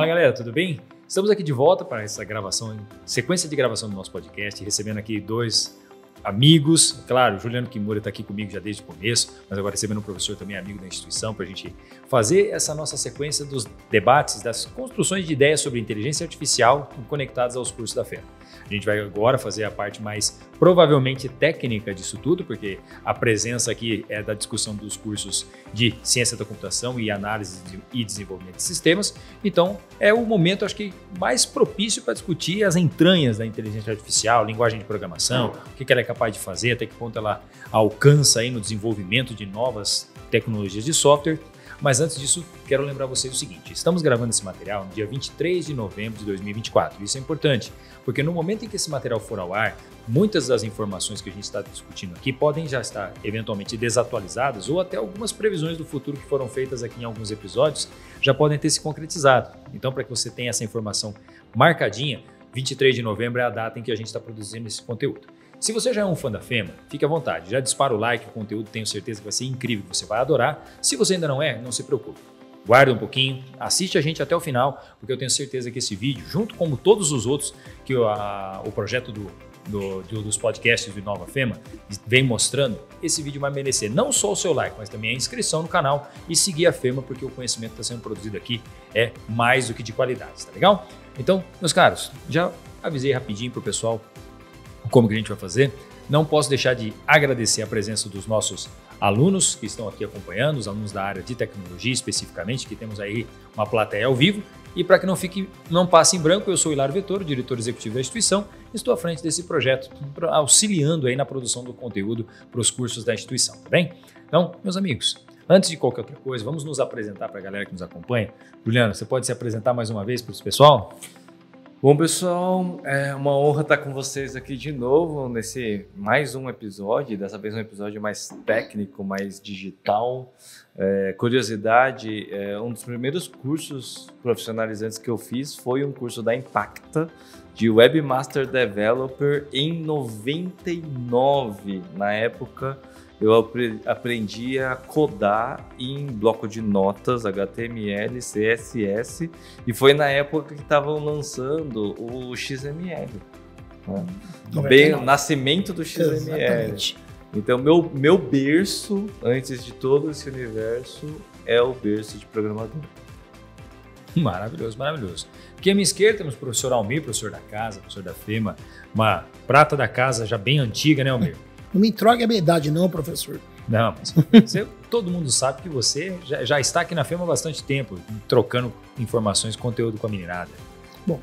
Fala galera, tudo bem? Estamos aqui de volta para essa gravação, sequência de gravação do nosso podcast, recebendo aqui dois amigos, claro, o Juliano Kimura está aqui comigo já desde o começo, mas agora recebendo um professor também amigo da instituição para a gente fazer essa nossa sequência dos debates, das construções de ideias sobre inteligência artificial conectadas aos cursos da FEMA. A gente vai agora fazer a parte mais provavelmente técnica disso tudo, porque a presença aqui é da discussão dos cursos de ciência da computação e análise e desenvolvimento de sistemas. Então, é o momento, acho que, mais propício para discutir as entranhas da inteligência artificial, linguagem de programação, o que ela é capaz de fazer, até que ponto ela alcança aí no desenvolvimento de novas tecnologias de software. Mas antes disso, quero lembrar vocês o seguinte, estamos gravando esse material no dia 23 de novembro de 2024. Isso é importante, porque no momento em que esse material for ao ar, muitas das informações que a gente está discutindo aqui podem já estar eventualmente desatualizadas ou até algumas previsões do futuro que foram feitas aqui em alguns episódios já podem ter se concretizado. Então, para que você tenha essa informação marcadinha, 23 de novembro é a data em que a gente está produzindo esse conteúdo. Se você já é um fã da FEMA, fique à vontade, já dispara o like, o conteúdo tenho certeza que vai ser incrível, você vai adorar. Se você ainda não é, não se preocupe. Guarda um pouquinho, assiste a gente até o final, porque eu tenho certeza que esse vídeo, junto com todos os outros que o projeto dos podcasts do Inova FEMA vem mostrando, esse vídeo vai merecer não só o seu like, mas também a inscrição no canal e seguir a FEMA, porque o conhecimento que está sendo produzido aqui é mais do que de qualidade, tá legal? Então, meus caros, já avisei rapidinho para o pessoal como que a gente vai fazer. Não posso deixar de agradecer a presença dos nossos alunos que estão aqui acompanhando, os alunos da área de tecnologia especificamente, que temos aí uma plateia ao vivo. E para que não passe em branco, eu sou o Hilário Vettoro, diretor executivo da instituição, estou à frente desse projeto, auxiliando aí na produção do conteúdo para os cursos da instituição, tá bem? Então, meus amigos, antes de qualquer outra coisa, vamos nos apresentar para a galera que nos acompanha. Juliano, você pode se apresentar mais uma vez para o pessoal? Bom, pessoal, é uma honra estar com vocês aqui de novo nesse mais um episódio, dessa vez um episódio mais técnico, mais digital. Curiosidade, um dos primeiros cursos profissionalizantes que eu fiz foi um curso da Impacta de Webmaster Developer em 99. Na época, eu aprendi a codar em bloco de notas, HTML, CSS, e foi na época que estavam lançando o XML. Né? Bem, o nascimento do XML. Exatamente. Então, meu berço, antes de todo esse universo, é o berço de programador. Maravilhoso, maravilhoso. Aqui à minha esquerda temos o professor Almir, professor da casa, professor da FEMA, uma prata da casa já bem antiga, né, Almir? Não me entregue a minha idade não, professor. Não, mas todo mundo sabe que você já está aqui na FEMA há bastante tempo, trocando informações, conteúdo com a meninada. Bom,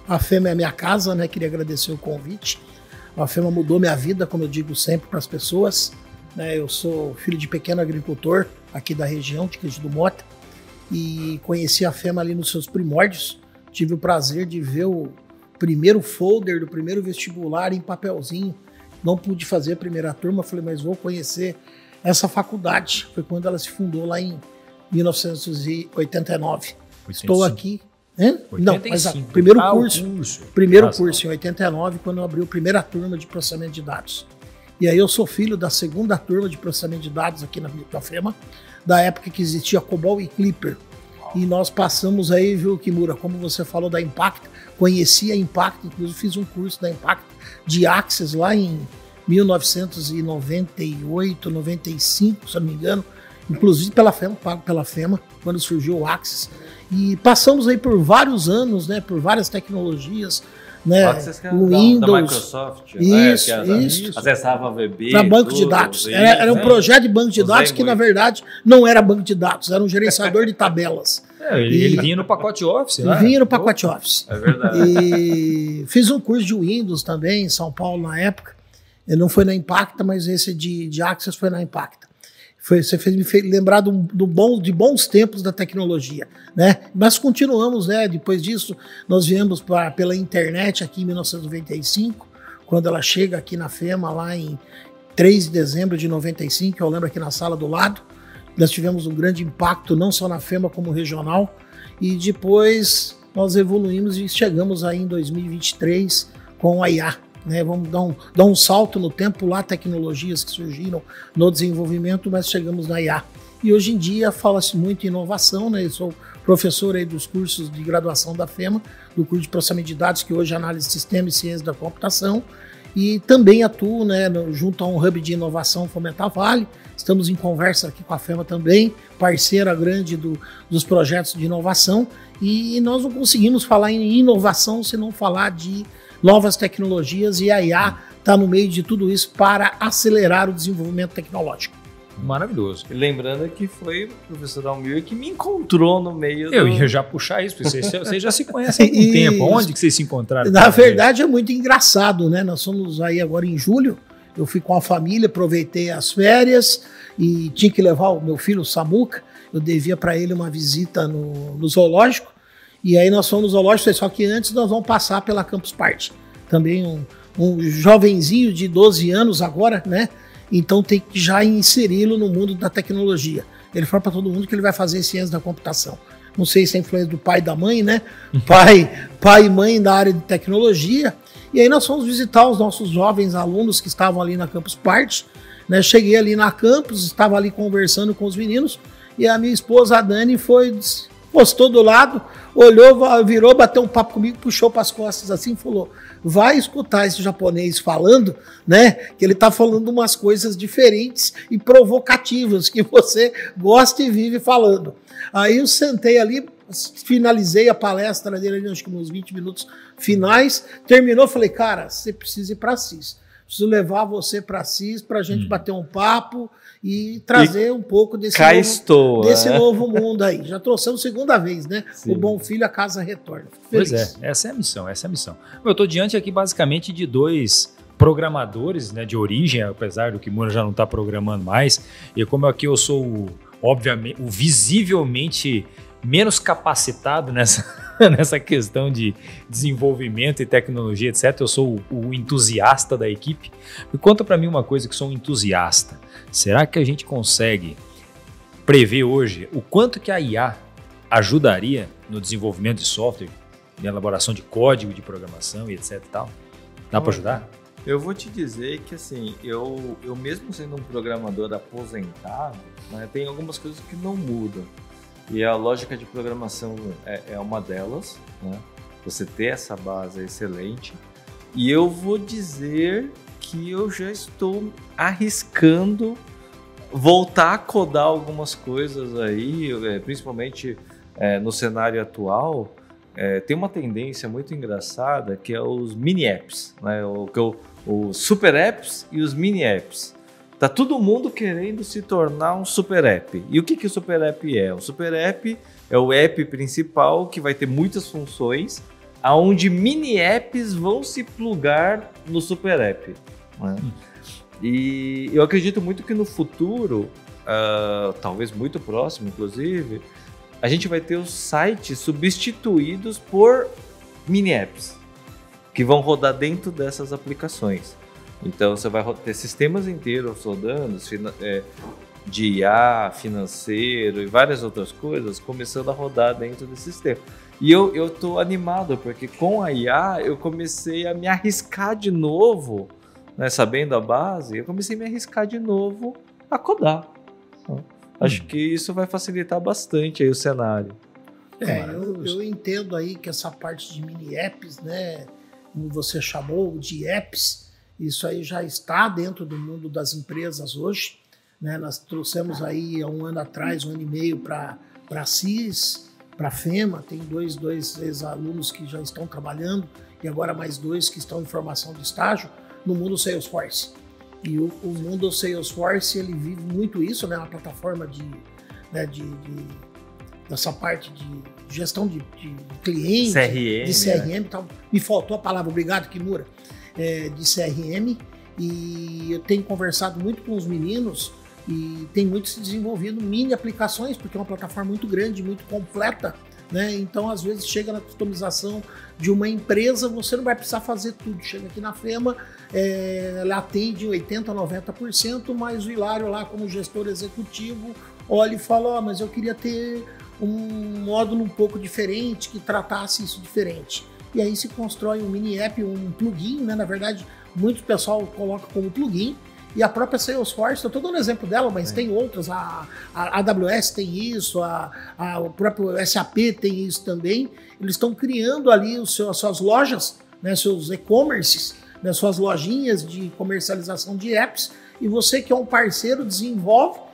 a FEMA é a minha casa, né? Queria agradecer o convite. A FEMA mudou minha vida, como eu digo sempre para as pessoas. Né? Eu sou filho de pequeno agricultor aqui da região de Queijo do Mota e conheci a FEMA ali nos seus primórdios. Tive o prazer de ver o primeiro folder do primeiro vestibular em papelzinho. Não pude fazer a primeira turma, falei, mas vou conhecer essa faculdade. Foi quando ela se fundou lá em 1989. 85. Estou aqui. Hein? 85. Não, mas primeiro curso em 89, quando eu abri a primeira turma de processamento de dados. E aí eu sou filho da segunda turma de processamento de dados aqui na FEMA, da época que existia COBOL e Clipper. E nós passamos aí, viu, Kimura, como você falou da Impacta, conheci a Impacta, inclusive fiz um curso da Impacta de Access lá em 1998, 95, se não me engano, inclusive pela FEMA, pago pela FEMA, quando surgiu o Access. E passamos aí por vários anos, né, por várias tecnologias, né, o Windows, da Microsoft, isso, né, que acessava a VB, para banco de dados. Era um projeto de banco de dados que, na verdade, não era banco de dados, era um gerenciador de tabelas. Ele vinha no pacote Office, né? Vinha no pacote Office. É verdade. E fiz um curso de Windows também em São Paulo na época. Não foi na Impacta, mas esse de Access foi na Impacta. Você me fez lembrar de bons tempos da tecnologia, né? Mas continuamos, né? Depois disso, nós viemos pela internet aqui em 1995, quando ela chega aqui na FEMA, lá em 3 de dezembro de 95, eu lembro aqui na sala do lado. Nós tivemos um grande impacto, não só na FEMA, como regional. E depois nós evoluímos e chegamos aí em 2023 com a IA. Né, vamos dar um salto no tempo lá, tecnologias que surgiram no desenvolvimento, mas chegamos na IA. E hoje em dia fala-se muito em inovação, né? Eu sou professor aí dos cursos de graduação da FEMA, do curso de processamento de dados, que hoje é análise de sistema e ciência da computação, e também atuo, né, junto a um hub de inovação Fomentar Vale. Estamos em conversa aqui com a FEMA também, parceira grande dos projetos de inovação, e nós não conseguimos falar em inovação se não falar de novas tecnologias, e a IA está no meio de tudo isso para acelerar o desenvolvimento tecnológico. Maravilhoso. E lembrando que foi o professor Almir que me encontrou no meio Eu ia já puxar isso, porque vocês já se conhecem há algum tempo. Onde que vocês se encontraram? Na verdade, é muito engraçado, né? Nós somos aí agora em julho, eu fui com a família, aproveitei as férias e tinha que levar o meu filho, o Samuca, eu devia para ele uma visita no zoológico, e aí nós fomos no zoológico, só que antes nós vamos passar pela Campus Party. Também um jovenzinho de 12 anos agora, né? Então tem que já inseri-lo no mundo da tecnologia. Ele fala para todo mundo que ele vai fazer ciência da computação. Não sei se é influência do pai e da mãe, né? Pai e mãe da área de tecnologia. E aí nós fomos visitar os nossos jovens alunos que estavam ali na Campus Party, né? Cheguei ali na campus, estava ali conversando com os meninos, e a minha esposa, a Dani, postou do lado, olhou, virou, bateu um papo comigo, puxou para as costas assim e falou: vai escutar esse japonês falando, né? Que ele está falando umas coisas diferentes e provocativas que você gosta e vive falando. Aí eu sentei ali, finalizei a palestra dele, acho que uns 20 minutos finais, terminou, falei: cara, você precisa ir para CIS. Preciso levar você para CIS para a gente bater um papo e trazer um pouco desse novo mundo aí. Já trouxemos segunda vez, né? Sim. O bom filho, a casa retorna. Pois é, essa é a missão, Eu estou diante aqui basicamente de dois programadores, né, de origem, apesar do Kimura já não está programando mais, e como aqui eu sou, obviamente, o visivelmente menos capacitado nessa questão de desenvolvimento e tecnologia, etc. Eu sou o entusiasta da equipe. Me conta para mim uma coisa, que sou um entusiasta. Será que a gente consegue prever hoje o quanto que a IA ajudaria no desenvolvimento de software, na elaboração de código de programação e etc. e tal? Dá para ajudar? Eu vou te dizer que, assim, eu mesmo sendo um programador aposentado, né, tem algumas coisas que não mudam. E a lógica de programação é uma delas, né? Você ter essa base é excelente. E eu vou dizer que eu já estou arriscando voltar a codar algumas coisas aí, principalmente no cenário atual. Tem uma tendência muito engraçada que é os mini-apps, né? Os super apps e os mini-apps. Tá todo mundo querendo se tornar um super app. E o que o super app é? O super app é o app principal que vai ter muitas funções, aonde mini apps vão se plugar no super app, né? E eu acredito muito que no futuro, talvez muito próximo inclusive, a gente vai ter os sites substituídos por mini apps que vão rodar dentro dessas aplicações. Então você vai ter sistemas inteiros rodando, de IA, financeiro e várias outras coisas começando a rodar dentro desse sistema. E eu tô animado porque com a IA eu comecei a me arriscar de novo, né, sabendo a base, eu comecei a me arriscar de novo a codar. Então, acho que isso vai facilitar bastante aí o cenário. Eu entendo aí que essa parte de mini apps, né, como você chamou de apps, isso aí já está dentro do mundo das empresas hoje, né? Nós trouxemos aí há um ano atrás, 1 ano e meio para a CIS, para a FEMA, tem dois ex-alunos que já estão trabalhando e agora mais 2 que estão em formação de estágio no mundo Salesforce. E o mundo Salesforce, ele vive muito isso, né? Uma plataforma dessa parte de gestão de cliente, CRM, de CRM. Então, me faltou a palavra, obrigado, Kimura. De CRM, e eu tenho conversado muito com os meninos e tem muito se desenvolvido mini aplicações, porque é uma plataforma muito grande, muito completa, né? Então às vezes chega na customização de uma empresa, você não vai precisar fazer tudo, chega aqui na FEMA, ela atende 80%, 90%, mas o Hilário lá como gestor executivo olha e fala: mas eu queria ter um módulo um pouco diferente, que tratasse isso diferente. E aí se constrói um mini app, um plugin, né? Na verdade, muito pessoal coloca como plugin, E a própria Salesforce, eu estou dando exemplo dela, mas tem outras, a AWS tem isso, o próprio SAP tem isso também. Eles estão criando ali as suas lojas, né, seus e-commerces, né, suas lojinhas de comercialização de apps, e você que é um parceiro desenvolva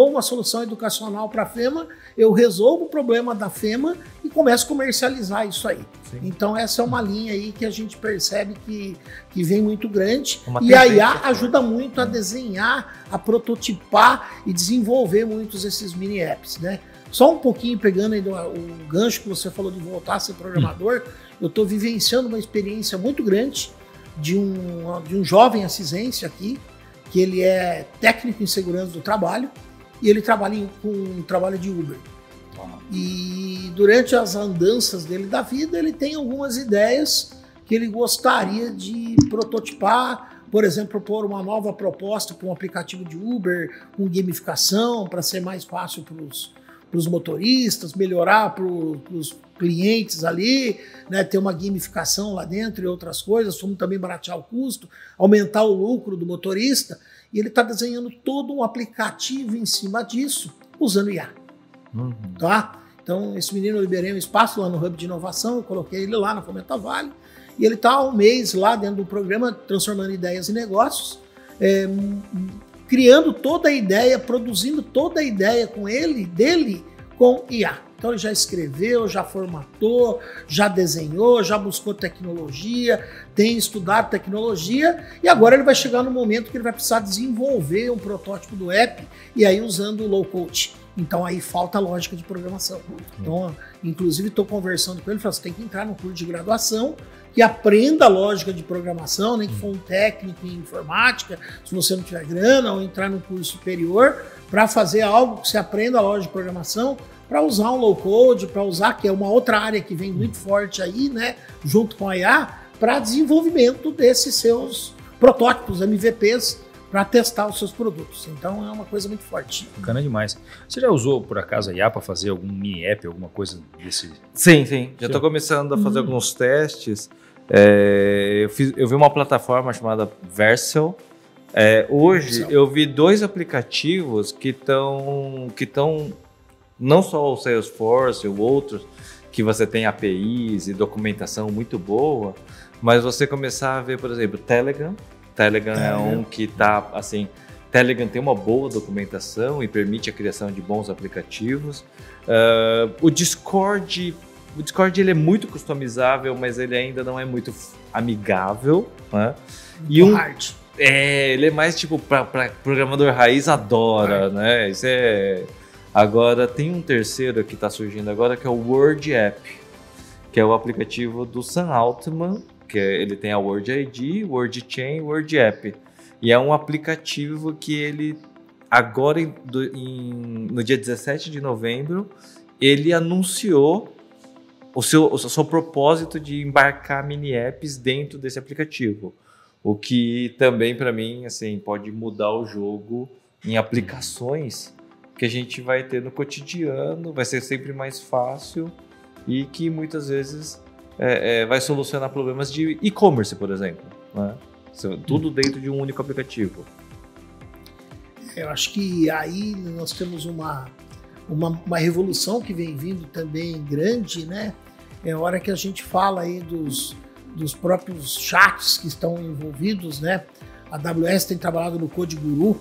uma solução educacional para a FEMA, eu resolvo o problema da FEMA e começo a comercializar isso aí. Sim. Então essa é uma linha aí que a gente percebe que vem muito grande, e a IA ajuda muito a desenhar, a prototipar e desenvolver muitos desses mini apps, né? Só um pouquinho pegando aí o gancho que você falou de voltar a ser programador, eu estou vivenciando uma experiência muito grande de um jovem assisense aqui, que ele é técnico em segurança do trabalho e ele trabalha com trabalho de Uber. E durante as andanças dele da vida, ele tem algumas ideias que ele gostaria de prototipar, por exemplo, pôr uma nova proposta para um aplicativo de Uber, com gamificação, para ser mais fácil para os motoristas, melhorar para os clientes ali, né, ter uma gamificação lá dentro e outras coisas, como também baratear o custo, aumentar o lucro do motorista, e ele está desenhando todo um aplicativo em cima disso, usando IA. Tá? Então, esse menino eu liberei um espaço lá no Hub de Inovação, eu coloquei ele lá na Fomenta Vale, e ele está há um mês lá dentro do programa, transformando ideias em negócios, criando toda a ideia, produzindo toda a ideia dele com IA. Então ele já escreveu, já formatou, já desenhou, já buscou tecnologia, tem estudado tecnologia, e agora ele vai chegar no momento que ele vai precisar desenvolver um protótipo do app, e aí usando o low-code. Então aí falta a lógica de programação. Então, inclusive estou conversando com ele, falei, você tem que entrar no curso de graduação, que aprenda a lógica de programação, nem que for um técnico em informática, se você não tiver grana, ou entrar no curso superior, para fazer algo que você aprenda a lógica de programação, para usar um low-code, para usar, que é uma outra área que vem muito forte aí, né, junto com a IA, para desenvolvimento desses seus protótipos, MVPs, para testar os seus produtos. Então é uma coisa muito forte. Bacana demais. Você já usou, por acaso, a IA para fazer algum mini app, alguma coisa desse? Sim. Já estou começando a fazer alguns testes. Eu vi uma plataforma chamada Vercel. Hoje eu vi 2 aplicativos que estão não só o Salesforce ou outros, que você tem APIs e documentação muito boa, mas você começar a ver, por exemplo, Telegram. Telegram é um que está, assim, Telegram tem uma boa documentação e permite a criação de bons aplicativos. O Discord ele é muito customizável, mas ele ainda não é muito amigável, né? Hard. Ele é mais tipo para programador raiz adora, né? Isso é. Agora tem um terceiro que está surgindo agora, que é o Word App, que é o aplicativo do Sam Altman, que ele tem a Word ID, Word Chain, Word App. E é um aplicativo que ele, agora no dia 17 de novembro, ele anunciou o seu propósito de embarcar mini apps dentro desse aplicativo. O que também, para mim, assim, pode mudar o jogo em aplicações que a gente vai ter no cotidiano, vai ser sempre mais fácil e que muitas vezes vai solucionar problemas de e-commerce, por exemplo, né? Tudo dentro de um único aplicativo. Eu acho que aí nós temos uma revolução que vem vindo também grande, né? É a hora que a gente fala aí dos próprios chats que estão envolvidos, né? A AWS tem trabalhado no Code Guru,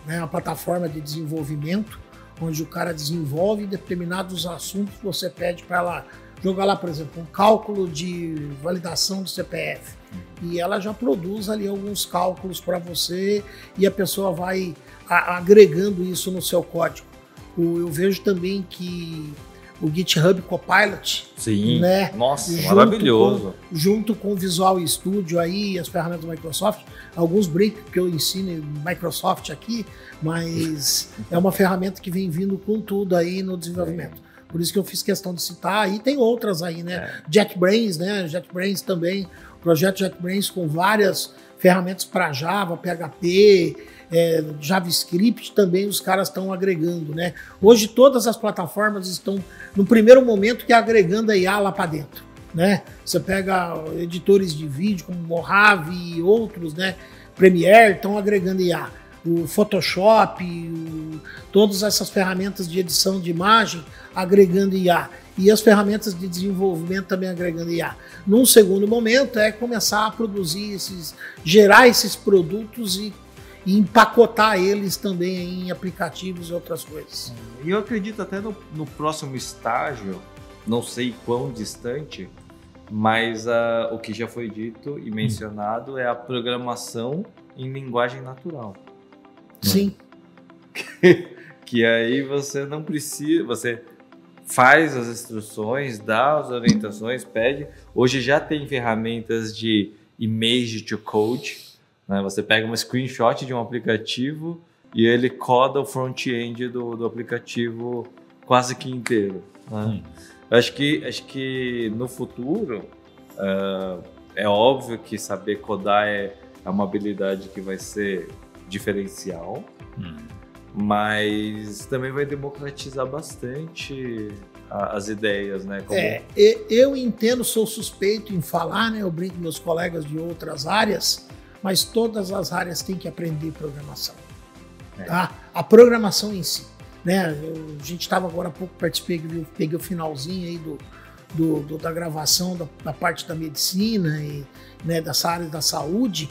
né? Uma plataforma de desenvolvimento, onde o cara desenvolve determinados assuntos que você pede para ela jogar lá, por exemplo, um cálculo de validação do CPF. E ela já produz ali alguns cálculos para você e a pessoa vai agregando isso no seu código. Eu vejo também que o GitHub Copilot, sim, né? Nossa, maravilhoso. Junto com o Visual Studio aí, as ferramentas da Microsoft, alguns brincam que eu ensino em Microsoft aqui, mas é uma ferramenta que vem vindo com tudo aí no desenvolvimento. Por isso que eu fiz questão de citar, e tem outras aí, né? JetBrains, né? JetBrains também, o projeto JetBrains com várias ferramentas para Java, PHP, JavaScript também os caras estão agregando, né? Hoje todas as plataformas estão, no primeiro momento, que é agregando a IA lá para dentro, né? Você pega editores de vídeo como Mojave e outros, né? Premiere estão agregando IA. O Photoshop, todas essas ferramentas de edição de imagem agregando IA. E as ferramentas de desenvolvimento também agregando IA. Num segundo momento é começar a produzir gerar esses produtos e empacotar eles também em aplicativos e outras coisas. E eu acredito até no próximo estágio, não sei quão distante, mas o que já foi dito e mencionado é a programação em linguagem natural. Sim. Que aí você não precisa, você faz as instruções, dá as orientações, pede. Hoje já tem ferramentas de image to code, né? Você pega uma screenshot de um aplicativo e ele coda o front-end do aplicativo quase que inteiro, né? Acho que no futuro é óbvio que saber codar é uma habilidade que vai ser diferencial, mas também vai democratizar bastante as ideias, né? Eu entendo, sou suspeito em falar, né? Eu brinco com meus colegas de outras áreas, mas todas as áreas têm que aprender programação. Tá? A programação em si, né? A gente estava agora há pouco, peguei o finalzinho aí da gravação da parte da medicina e, né, dessa área da saúde.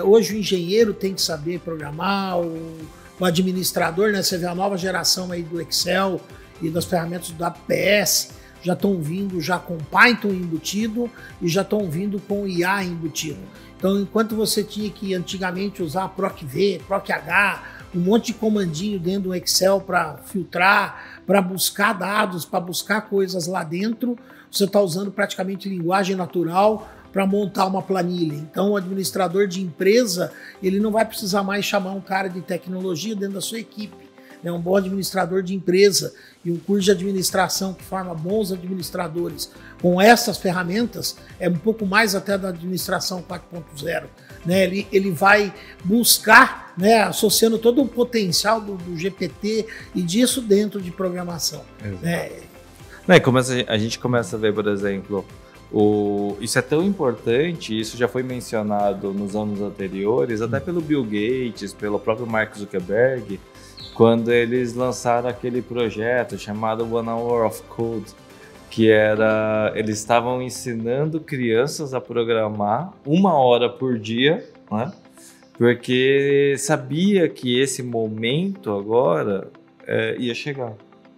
Hoje o engenheiro tem que saber programar, o administrador, né? Você vê a nova geração aí do Excel e das ferramentas do APS, já estão vindo já com Python embutido e já estão vindo com IA embutido. Então, enquanto você tinha que antigamente usar PROC-V, PROC-H, um monte de comandinho dentro do Excel para filtrar, para buscar dados, para buscar coisas lá dentro, você está usando praticamente linguagem natural para montar uma planilha. Então, o administrador de empresa, ele não vai precisar mais chamar um cara de tecnologia dentro da sua equipe. Um bom administrador de empresa e um curso de administração que forma bons administradores com essas ferramentas é um pouco mais até da administração 4.0. Né? Ele vai buscar, né, associando todo o potencial do GPT e disso dentro de programação. A gente começa a ver, por exemplo, isso é tão importante, isso já foi mencionado nos anos anteriores, até pelo Bill Gates, pelo próprio Mark Zuckerberg, quando eles lançaram aquele projeto chamado 1 Hour of Code, que era, eles estavam ensinando crianças a programar 1 hora por dia, né? Porque sabia que esse momento agora ia chegar,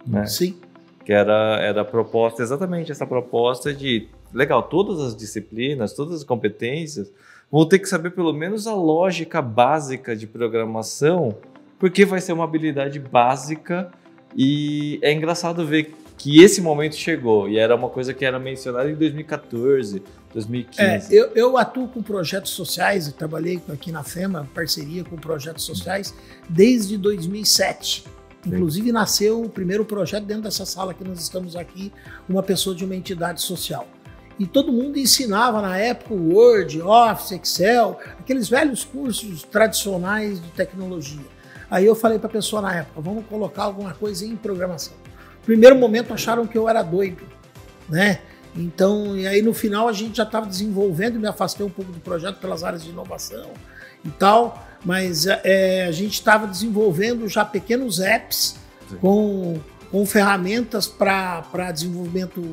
né? Sim. Que era a proposta, exatamente essa proposta de, legal, todas as disciplinas, todas as competências vão ter que saber pelo menos a lógica básica de programação, porque vai ser uma habilidade básica. E é engraçado ver que esse momento chegou, e era uma coisa que era mencionada em 2014, 2015. Eu atuo com projetos sociais, eu trabalhei aqui na FEMA, parceria com projetos sociais, desde 2007. Inclusive nasceu o primeiro projeto dentro dessa sala que nós estamos aqui, uma pessoa de uma entidade social. E todo mundo ensinava na época o Word, Office, Excel, aqueles velhos cursos tradicionais de tecnologia. Aí eu falei para a pessoa na época, vamos colocar alguma coisa em programação. No primeiro momento acharam que eu era doido, né? Então, e aí no final a gente já estava desenvolvendo, me afastei um pouco do projeto pelas áreas de inovação e tal, mas a gente estava desenvolvendo já pequenos apps com ferramentas para desenvolvimento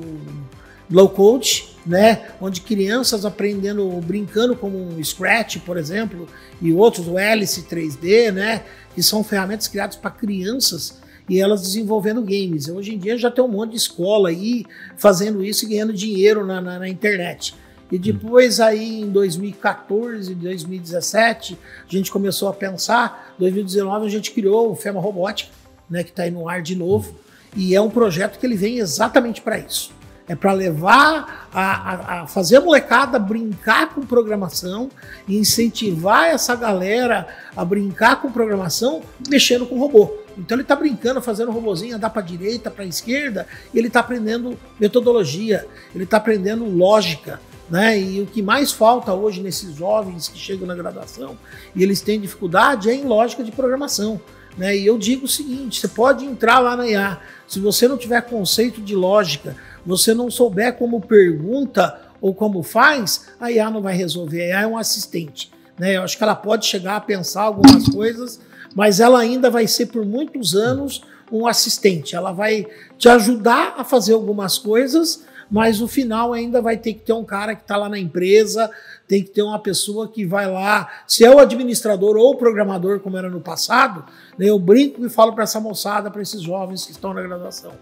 low code, né? Onde crianças aprendendo, brincando como um Scratch, por exemplo, e outros, o Alice 3D, né? Que são ferramentas criadas para crianças e elas desenvolvendo games. Hoje em dia já tem um monte de escola aí fazendo isso e ganhando dinheiro na internet. E depois aí em 2014, 2017, a gente começou a pensar, 2019 a gente criou o FEMA Robótica, né? Que está aí no ar de novo, e é um projeto que ele vem exatamente para isso. É para levar a fazer a molecada brincar com programação e incentivar essa galera a brincar com programação mexendo com robô. Então ele está brincando, fazendo um robozinho, andar para a direita, para a esquerda, e ele está aprendendo metodologia, ele está aprendendo lógica, né? E o que mais falta hoje nesses jovens que chegam na graduação e eles têm dificuldade é em lógica de programação. Né? E eu digo o seguinte, você pode entrar lá na IA, se você não tiver conceito de lógica, você não souber como pergunta ou como faz, a IA não vai resolver, a IA é um assistente. né? Eu acho que ela pode chegar a pensar algumas coisas, mas ela ainda vai ser por muitos anos um assistente. Ela vai te ajudar a fazer algumas coisas, mas no final ainda vai ter que ter um cara que está lá na empresa, tem que ter uma pessoa que vai lá, se é o administrador ou o programador, como era no passado, né, eu brinco e falo para essa moçada, para esses jovens que estão na graduação,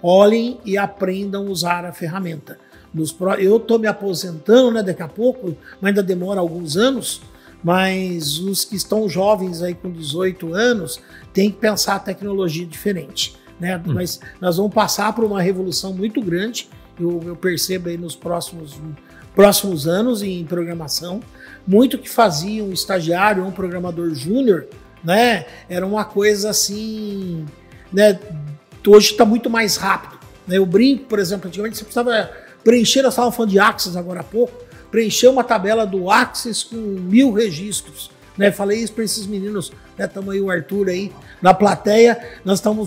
olhem e aprendam a usar a ferramenta. Eu estou me aposentando, né, daqui a pouco, mas ainda demora alguns anos, mas os que estão jovens aí com 18 anos têm que pensar a tecnologia diferente, né? Mas nós vamos passar por uma revolução muito grande, eu percebo aí nos próximos anos em programação. Muito que fazia um estagiário ou um programador júnior, né, era uma coisa assim, né, hoje está muito mais rápido, né? Eu brinco, por exemplo, antigamente você precisava preencher, nós estávamos falando de Access agora há pouco, preencher uma tabela do Access com 1000 registros, né? Falei isso para esses meninos, né? Estamos aí o Arthur aí na plateia,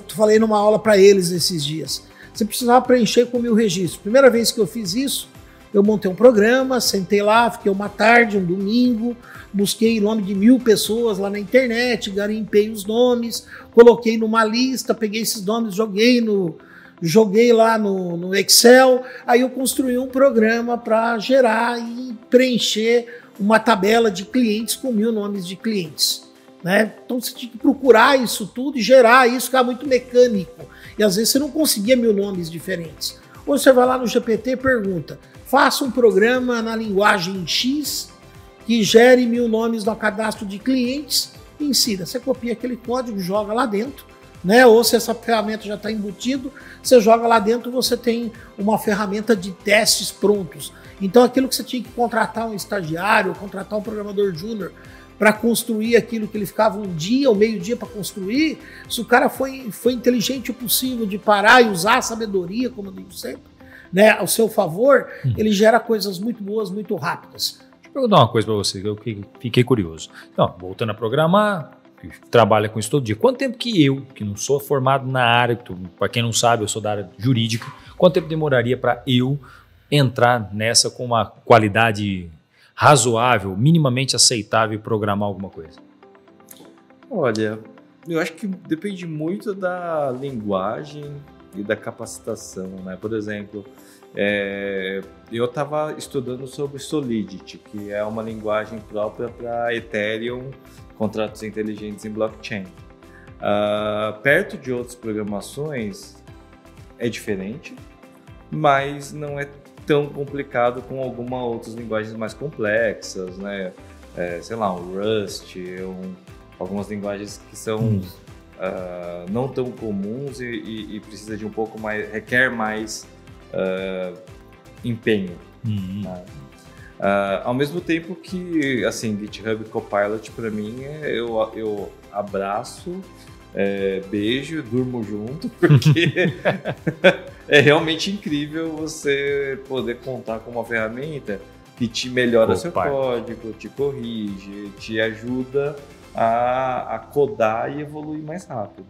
falei numa aula para eles esses dias. Você precisava preencher com 1000 registros. Primeira vez que eu fiz isso, eu montei um programa, sentei lá, fiquei uma tarde, um domingo, busquei o nome de 1000 pessoas lá na internet, garimpei os nomes, coloquei numa lista, peguei esses nomes, joguei lá no Excel, aí eu construí um programa para gerar e preencher uma tabela de clientes com 1000 nomes de clientes, né? Então você tinha que procurar isso tudo e gerar isso, ficava muito mecânico. E às vezes você não conseguia 1000 nomes diferentes. Ou você vai lá no GPT e pergunta, faça um programa na linguagem X que gere 1000 nomes no cadastro de clientes e insira. Você copia aquele código, joga lá dentro, né? Ou se essa ferramenta já está embutido, você joga lá dentro, você tem uma ferramenta de testes prontos. Então aquilo que você tinha que contratar um estagiário, contratar um programador júnior para construir aquilo que ele ficava um dia ou meio dia para construir, se o cara foi inteligente o possível de parar e usar a sabedoria, como eu digo sempre, né, ao seu favor, ele gera coisas muito boas, muito rápidas. Deixa eu perguntar uma coisa para você, que eu fiquei curioso. Então, voltando a programar, trabalha com isso todo dia. Quanto tempo que eu, que não sou formado na área, para quem não sabe, eu sou da área jurídica, quanto tempo demoraria para eu entrar nessa com uma qualidade razoável, minimamente aceitável e programar alguma coisa? Olha, eu acho que depende muito da linguagem e da capacitação, né? Por exemplo, eu estava estudando sobre Solidity, que é uma linguagem própria para Ethereum, contratos inteligentes em blockchain. Perto de outras programações é diferente, mas não é tão complicado com algumas outras linguagens mais complexas, né? Sei lá, o Rust, algumas linguagens que são não tão comuns e precisa de um pouco mais, requer mais empenho. Né? Ao mesmo tempo que, assim, GitHub Copilot para mim eu abraço, beijo, durmo junto, porque é realmente incrível você poder contar com uma ferramenta que te melhora seu código, te corrige, te ajuda a codar e evoluir mais rápido.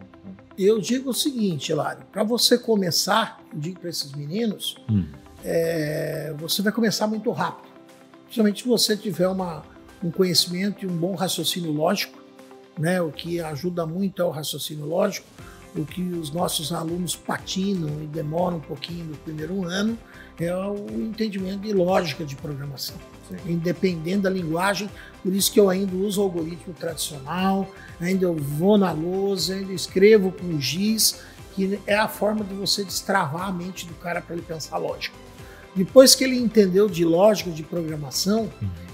Eu digo o seguinte, Hilário, para você começar, eu digo para esses meninos, você vai começar muito rápido. Principalmente se você tiver um conhecimento e um bom raciocínio lógico, né? O que ajuda muito é o raciocínio lógico. O que os nossos alunos patinam e demoram um pouquinho no primeiro ano é o entendimento de lógica de programação. Sim. Independente da linguagem, por isso que eu ainda uso o algoritmo tradicional, ainda eu vou na lousa, ainda escrevo com giz, que é a forma de você destravar a mente do cara para ele pensar lógico. Depois que ele entendeu de lógica de programação,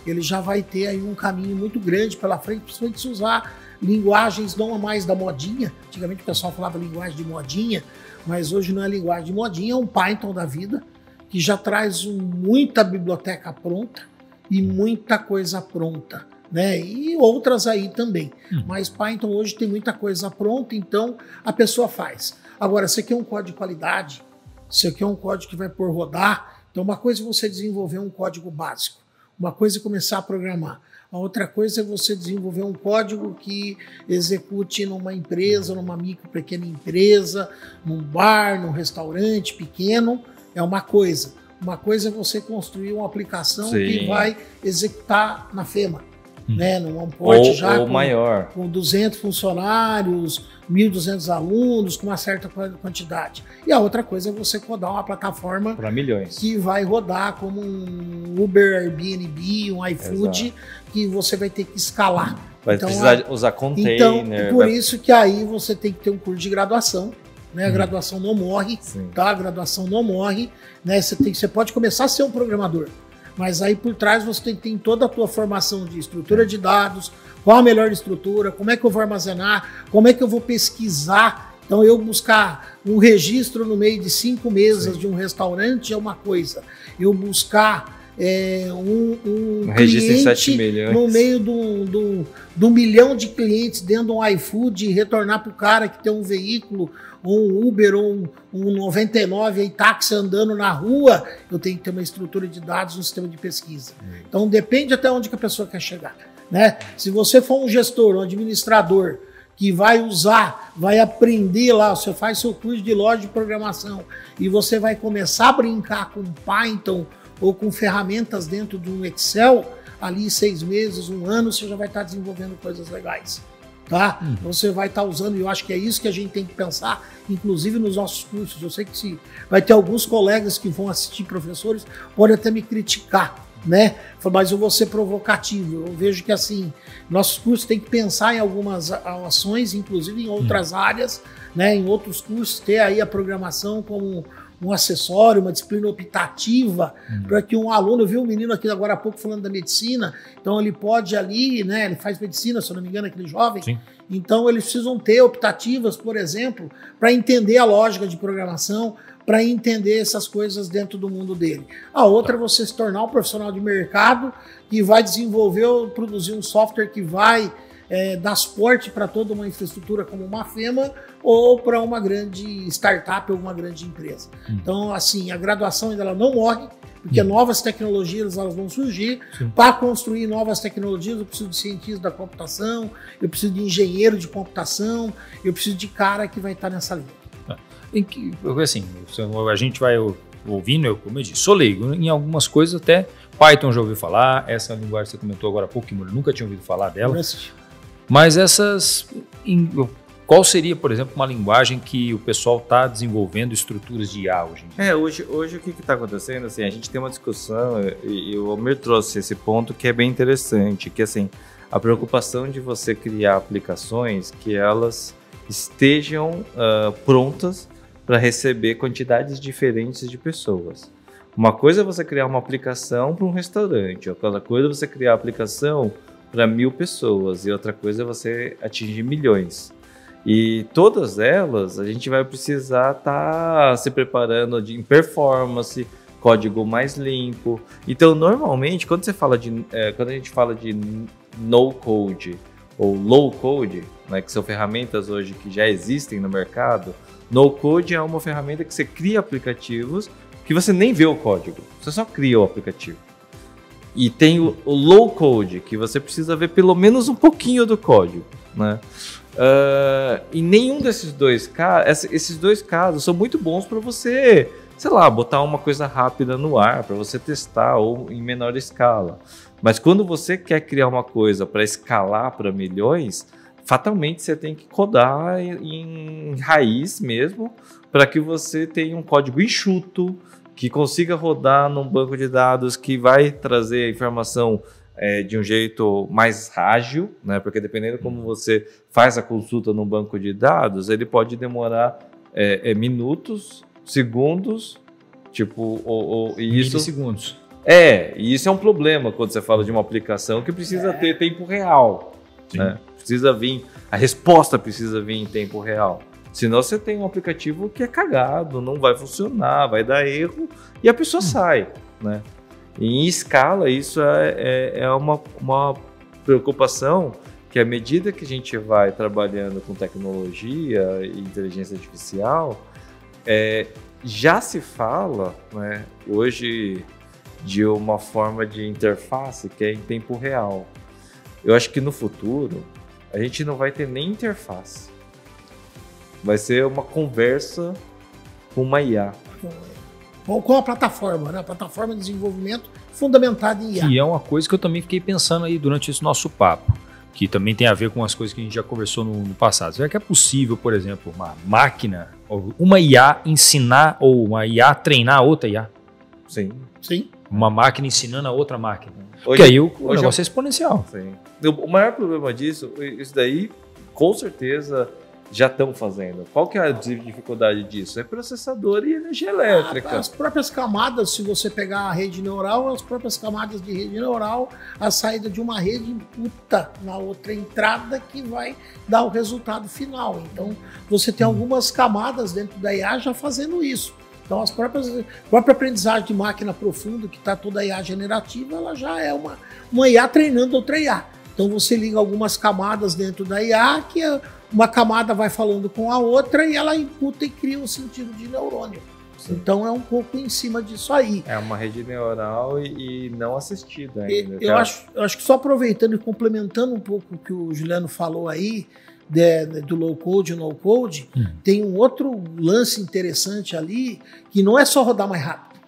ele já vai ter aí um caminho muito grande pela frente, principalmente se usar linguagens não mais da modinha. Antigamente o pessoal falava linguagem de modinha, mas hoje não é linguagem de modinha, é um Python da vida, que já traz muita biblioteca pronta e muita coisa pronta, né? E outras aí também. Mas Python hoje tem muita coisa pronta, então a pessoa faz. Agora, você quer um código de qualidade, você quer um código que vai por rodar. Então, uma coisa é você desenvolver um código básico, uma coisa é começar a programar, a outra coisa é você desenvolver um código que execute numa empresa, numa micro, pequena empresa, num bar, num restaurante pequeno, é uma coisa. Uma coisa é você construir uma aplicação que vai executar na FEMA, né, num porte já ou maior, com 200 funcionários, 1.200 alunos, com uma certa quantidade. E a outra coisa é você rodar uma plataforma para milhões, que vai rodar como um Uber, Airbnb, um iFood, exato, que você vai ter que escalar. Vai então, precisar usar container. Então, por isso que aí você tem que ter um curso de graduação. Né? A graduação não morre, tá? A graduação não morre. Né? Você pode começar a ser um programador, mas aí por trás você tem que ter toda a tua formação de estrutura de dados, qual a melhor estrutura, como é que eu vou armazenar, como é que eu vou pesquisar. Então eu buscar um registro no meio de 5 mesas de um restaurante é uma coisa. Eu buscar um registro em 7 cliente milhões. no meio do milhão de clientes dentro de um iFood e retornar para o cara que tem um veículo, ou um Uber, ou um 99 aí, táxi andando na rua, eu tenho que ter uma estrutura de dados, um sistema de pesquisa. Então depende até onde que a pessoa quer chegar. Né? Se você for um gestor, um administrador, que vai usar, vai aprender lá, você faz seu curso de loja de programação e você vai começar a brincar com Python ou com ferramentas dentro de um Excel, ali 6 meses, 1 ano, você já vai estar desenvolvendo coisas legais. Tá? Você vai estar usando, e eu acho que é isso que a gente tem que pensar, inclusive nos nossos cursos. Eu sei que vai ter alguns colegas que vão assistir, professores, podem até me criticar, né? Mas eu vou ser provocativo. Eu vejo que assim, nossos cursos têm que pensar em algumas ações, inclusive em outras áreas, né? Em outros cursos, ter aí a programação como um acessório, uma disciplina optativa, para que um aluno, eu vi um menino aqui agora há pouco falando da medicina, então ele pode ali, né, ele faz medicina, se eu não me engano, aquele jovem, sim, então eles precisam ter optativas, por exemplo, para entender a lógica de programação, para entender essas coisas dentro do mundo dele. A outra é você se tornar um profissional de mercado que vai desenvolver ou produzir um software que vai dar suporte para toda uma infraestrutura como uma FEMA ou para uma grande startup ou uma grande empresa. Então, assim, a graduação ainda ela não morre, porque novas tecnologias elas vão surgir. Para construir novas tecnologias, eu preciso de cientista da computação, eu preciso de engenheiro de computação, eu preciso de cara que vai estar nessa linha. Assim, a gente vai ouvindo, como eu disse, sou leigo em algumas coisas, até Python já ouviu falar, essa linguagem que você comentou agora há pouco, que eu nunca tinha ouvido falar dela. Mas qual seria, por exemplo, uma linguagem que o pessoal está desenvolvendo estruturas de IA hoje em dia? Hoje o que está acontecendo, assim, a gente tem uma discussão, e o Almir trouxe esse ponto que é bem interessante, que assim, a preocupação de você criar aplicações que elas estejam prontas para receber quantidades diferentes de pessoas. Uma coisa é você criar uma aplicação para um restaurante, outra coisa é você criar a aplicação para 1.000 pessoas e outra coisa é você atingir milhões. E todas elas a gente vai precisar estar se preparando em performance, código mais limpo. Então, normalmente, quando a gente fala de no code ou low code, né, que são ferramentas hoje que já existem no mercado, no code é uma ferramenta que você cria aplicativos que você nem vê o código, você só cria o aplicativo. E tem o low code, que você precisa ver pelo menos um pouquinho do código, né? E nenhum desses dois casos, esses dois casos são muito bons para você, sei lá, botar uma coisa rápida no ar, para você testar ou em menor escala. Mas quando você quer criar uma coisa para escalar para milhões, fatalmente você tem que codar em raiz mesmo, para que você tenha um código enxuto, que consiga rodar num banco de dados que vai trazer a informação de um jeito mais ágil, né? Porque dependendo de como você faz a consulta num banco de dados, ele pode demorar minutos, segundos, tipo, e isso... Milissegundos. E isso é um problema quando você fala de uma aplicação que precisa ter tempo real, né? Precisa vir, a resposta precisa vir em tempo real. Senão você tem um aplicativo que é cagado, não vai funcionar, vai dar erro e a pessoa sai, né? E em escala, isso é uma preocupação que à medida que a gente vai trabalhando com tecnologia e inteligência artificial, já se fala, né, hoje de uma forma de interface que é em tempo real. Eu acho que no futuro a gente não vai ter nem interface. Vai ser uma conversa com uma IA. Com a plataforma, né? A plataforma de desenvolvimento fundamentada em IA. E é uma coisa que eu também fiquei pensando aí durante esse nosso papo, que também tem a ver com as coisas que a gente já conversou no passado. Será que é possível, por exemplo, uma máquina, ou uma IA ensinar, ou uma IA treinar outra IA? Sim. Sim. Uma máquina ensinando a outra máquina. Porque aí o negócio é exponencial. Sim. O maior problema disso, isso daí, com certeza, já estão fazendo. Qual que é a dificuldade disso? É processador e energia elétrica. As próprias camadas, se você pegar a rede neural, as próprias camadas de rede neural, a saída de uma rede imputa na outra entrada que vai dar o resultado final. Então, você tem algumas camadas dentro da IA já fazendo isso. Então, a própria aprendizagem de máquina profunda, que está toda a IA generativa, ela já é uma IA treinando outra IA. Então, você liga algumas camadas dentro da IA, que uma camada vai falando com a outra e ela imputa e cria um sentido de neurônio. Sim. Então, é um pouco em cima disso aí. É uma rede neural e não assistida ainda. Eu acho que só aproveitando e complementando um pouco o que o Juliano falou aí, do low code e no code, tem um outro lance interessante ali, que não é só rodar mais rápido,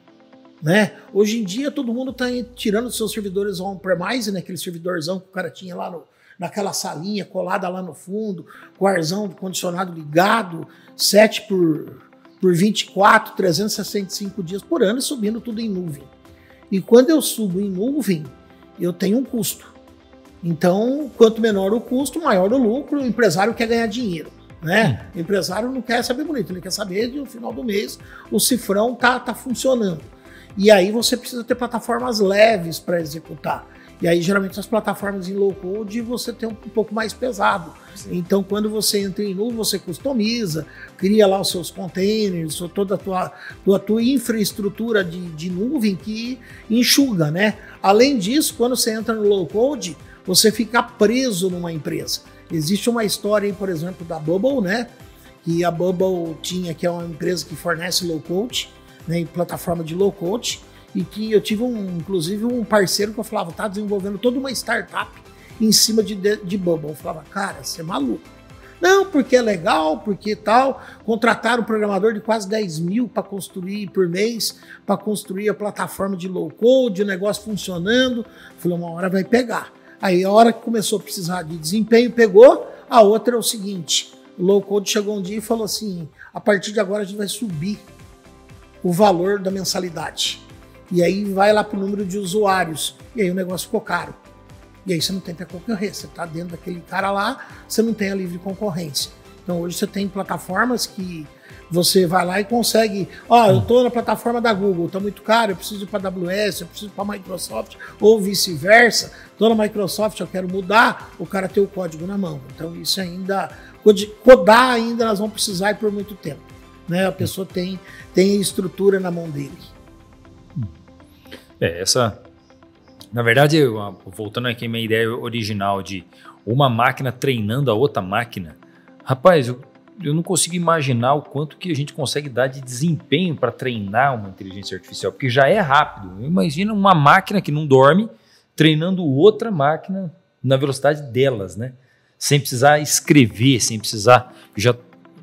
né? Hoje em dia todo mundo está tirando seus servidores on-premise, né? Aquele servidorzão que o cara tinha lá naquela salinha colada lá no fundo, com o arzão do condicionado ligado, 7 por 24, 365 dias por ano, e subindo tudo em nuvem. E quando eu subo em nuvem, eu tenho um custo. Então, quanto menor o custo, maior o lucro. O empresário quer ganhar dinheiro, né? O empresário não quer saber bonito, ele quer saber no final do mês o cifrão tá funcionando. E aí você precisa ter plataformas leves para executar. E aí, geralmente, as plataformas em low code você tem um pouco mais pesado. Sim. Então, quando você entra em nuvem, você customiza, cria lá os seus containers, toda a tua infraestrutura de nuvem que enxuga, né? Além disso, quando você entra no low code, você fica preso numa empresa. Existe uma história aí, por exemplo, da Bubble, né? Que a Bubble tinha, que é uma empresa que fornece low code, né? Plataforma de low code, e que eu tive inclusive um parceiro que eu falava, tá desenvolvendo toda uma startup em cima de Bubble. Eu falava, cara, você é maluco. Não, porque é legal, porque tal. Contrataram um programador de quase 10 mil para construir por mês, para construir a plataforma de low code, o negócio funcionando. Eu falei, uma hora vai pegar. Aí a hora que começou a precisar de desempenho, pegou. A outra é o seguinte, o low code chegou um dia e falou assim, a partir de agora a gente vai subir o valor da mensalidade. E aí vai lá para o número de usuários. E aí o negócio ficou caro. E aí você não tem para concorrer. Você está dentro daquele cara lá, você não tem a livre concorrência. Então hoje você tem plataformas que você vai lá e consegue, eu estou na plataforma da Google, está muito caro, eu preciso ir para a AWS, eu preciso ir para a Microsoft, ou vice-versa. Estou na Microsoft, eu quero mudar, o cara tem o código na mão. Então isso ainda, codar ainda nós vamos precisar por muito tempo, né? A pessoa tem a estrutura na mão dele. Na verdade, voltando aqui à minha ideia original de uma máquina treinando a outra máquina, rapaz, eu não consigo imaginar o quanto que a gente consegue dar de desempenho para treinar uma inteligência artificial, porque já é rápido. Imagina uma máquina que não dorme treinando outra máquina na velocidade delas, né? Sem precisar escrever, sem precisar...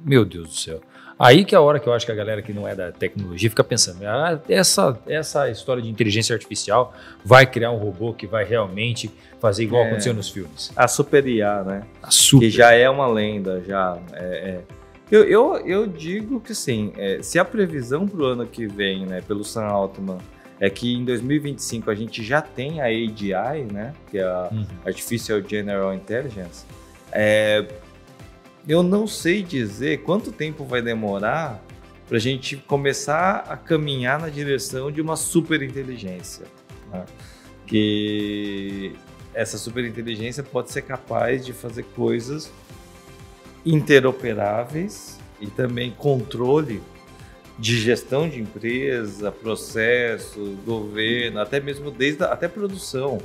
Meu Deus do céu. Aí que é a hora que eu acho que a galera que não é da tecnologia fica pensando, essa história de inteligência artificial vai criar um robô que vai realmente fazer igual aconteceu nos filmes. A Super IA, né? A Super. Que já é uma lenda, já. Eu digo que sim, se a previsão para o ano que vem, né, pelo Sam Altman, é que em 2025 a gente já tem a AGI, né, que é a Artificial General Intelligence, eu não sei dizer quanto tempo vai demorar para a gente começar a caminhar na direção de uma superinteligência, né? Que essa superinteligência pode ser capaz de fazer coisas interoperáveis e também controle de gestão de empresa, processo, governo, até mesmo até produção.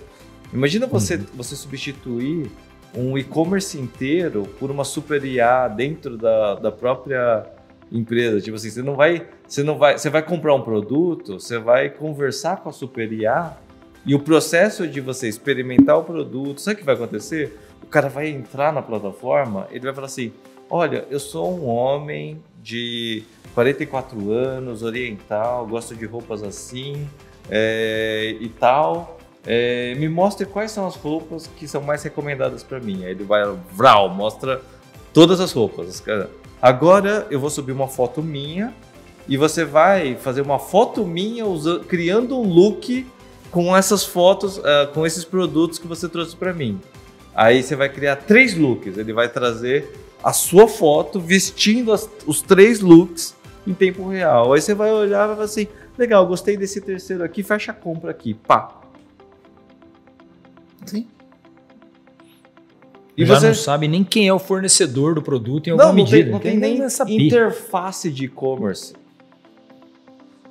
Imagina você substituir um e-commerce inteiro por uma super IA dentro da própria empresa. Tipo assim, você vai comprar um produto, você vai conversar com a super IA e o processo de você experimentar o produto, sabe o que vai acontecer? O cara vai entrar na plataforma, ele vai falar assim, olha, eu sou um homem de 44 anos, oriental, gosto de roupas assim, e tal. Me mostre quais são as roupas que são mais recomendadas para mim. Aí ele vai, mostra todas as roupas. Agora eu vou subir uma foto minha e você vai fazer uma foto minha criando um look com essas fotos, com esses produtos que você trouxe para mim. Aí você vai criar 3 looks. Ele vai trazer a sua foto vestindo os 3 looks em tempo real. Aí você vai olhar e vai falar assim, legal, gostei desse terceiro aqui, fecha a compra aqui, pá. Sim. E já não sabe nem quem é o fornecedor do produto em alguma medida. Não tem nem interface de e-commerce.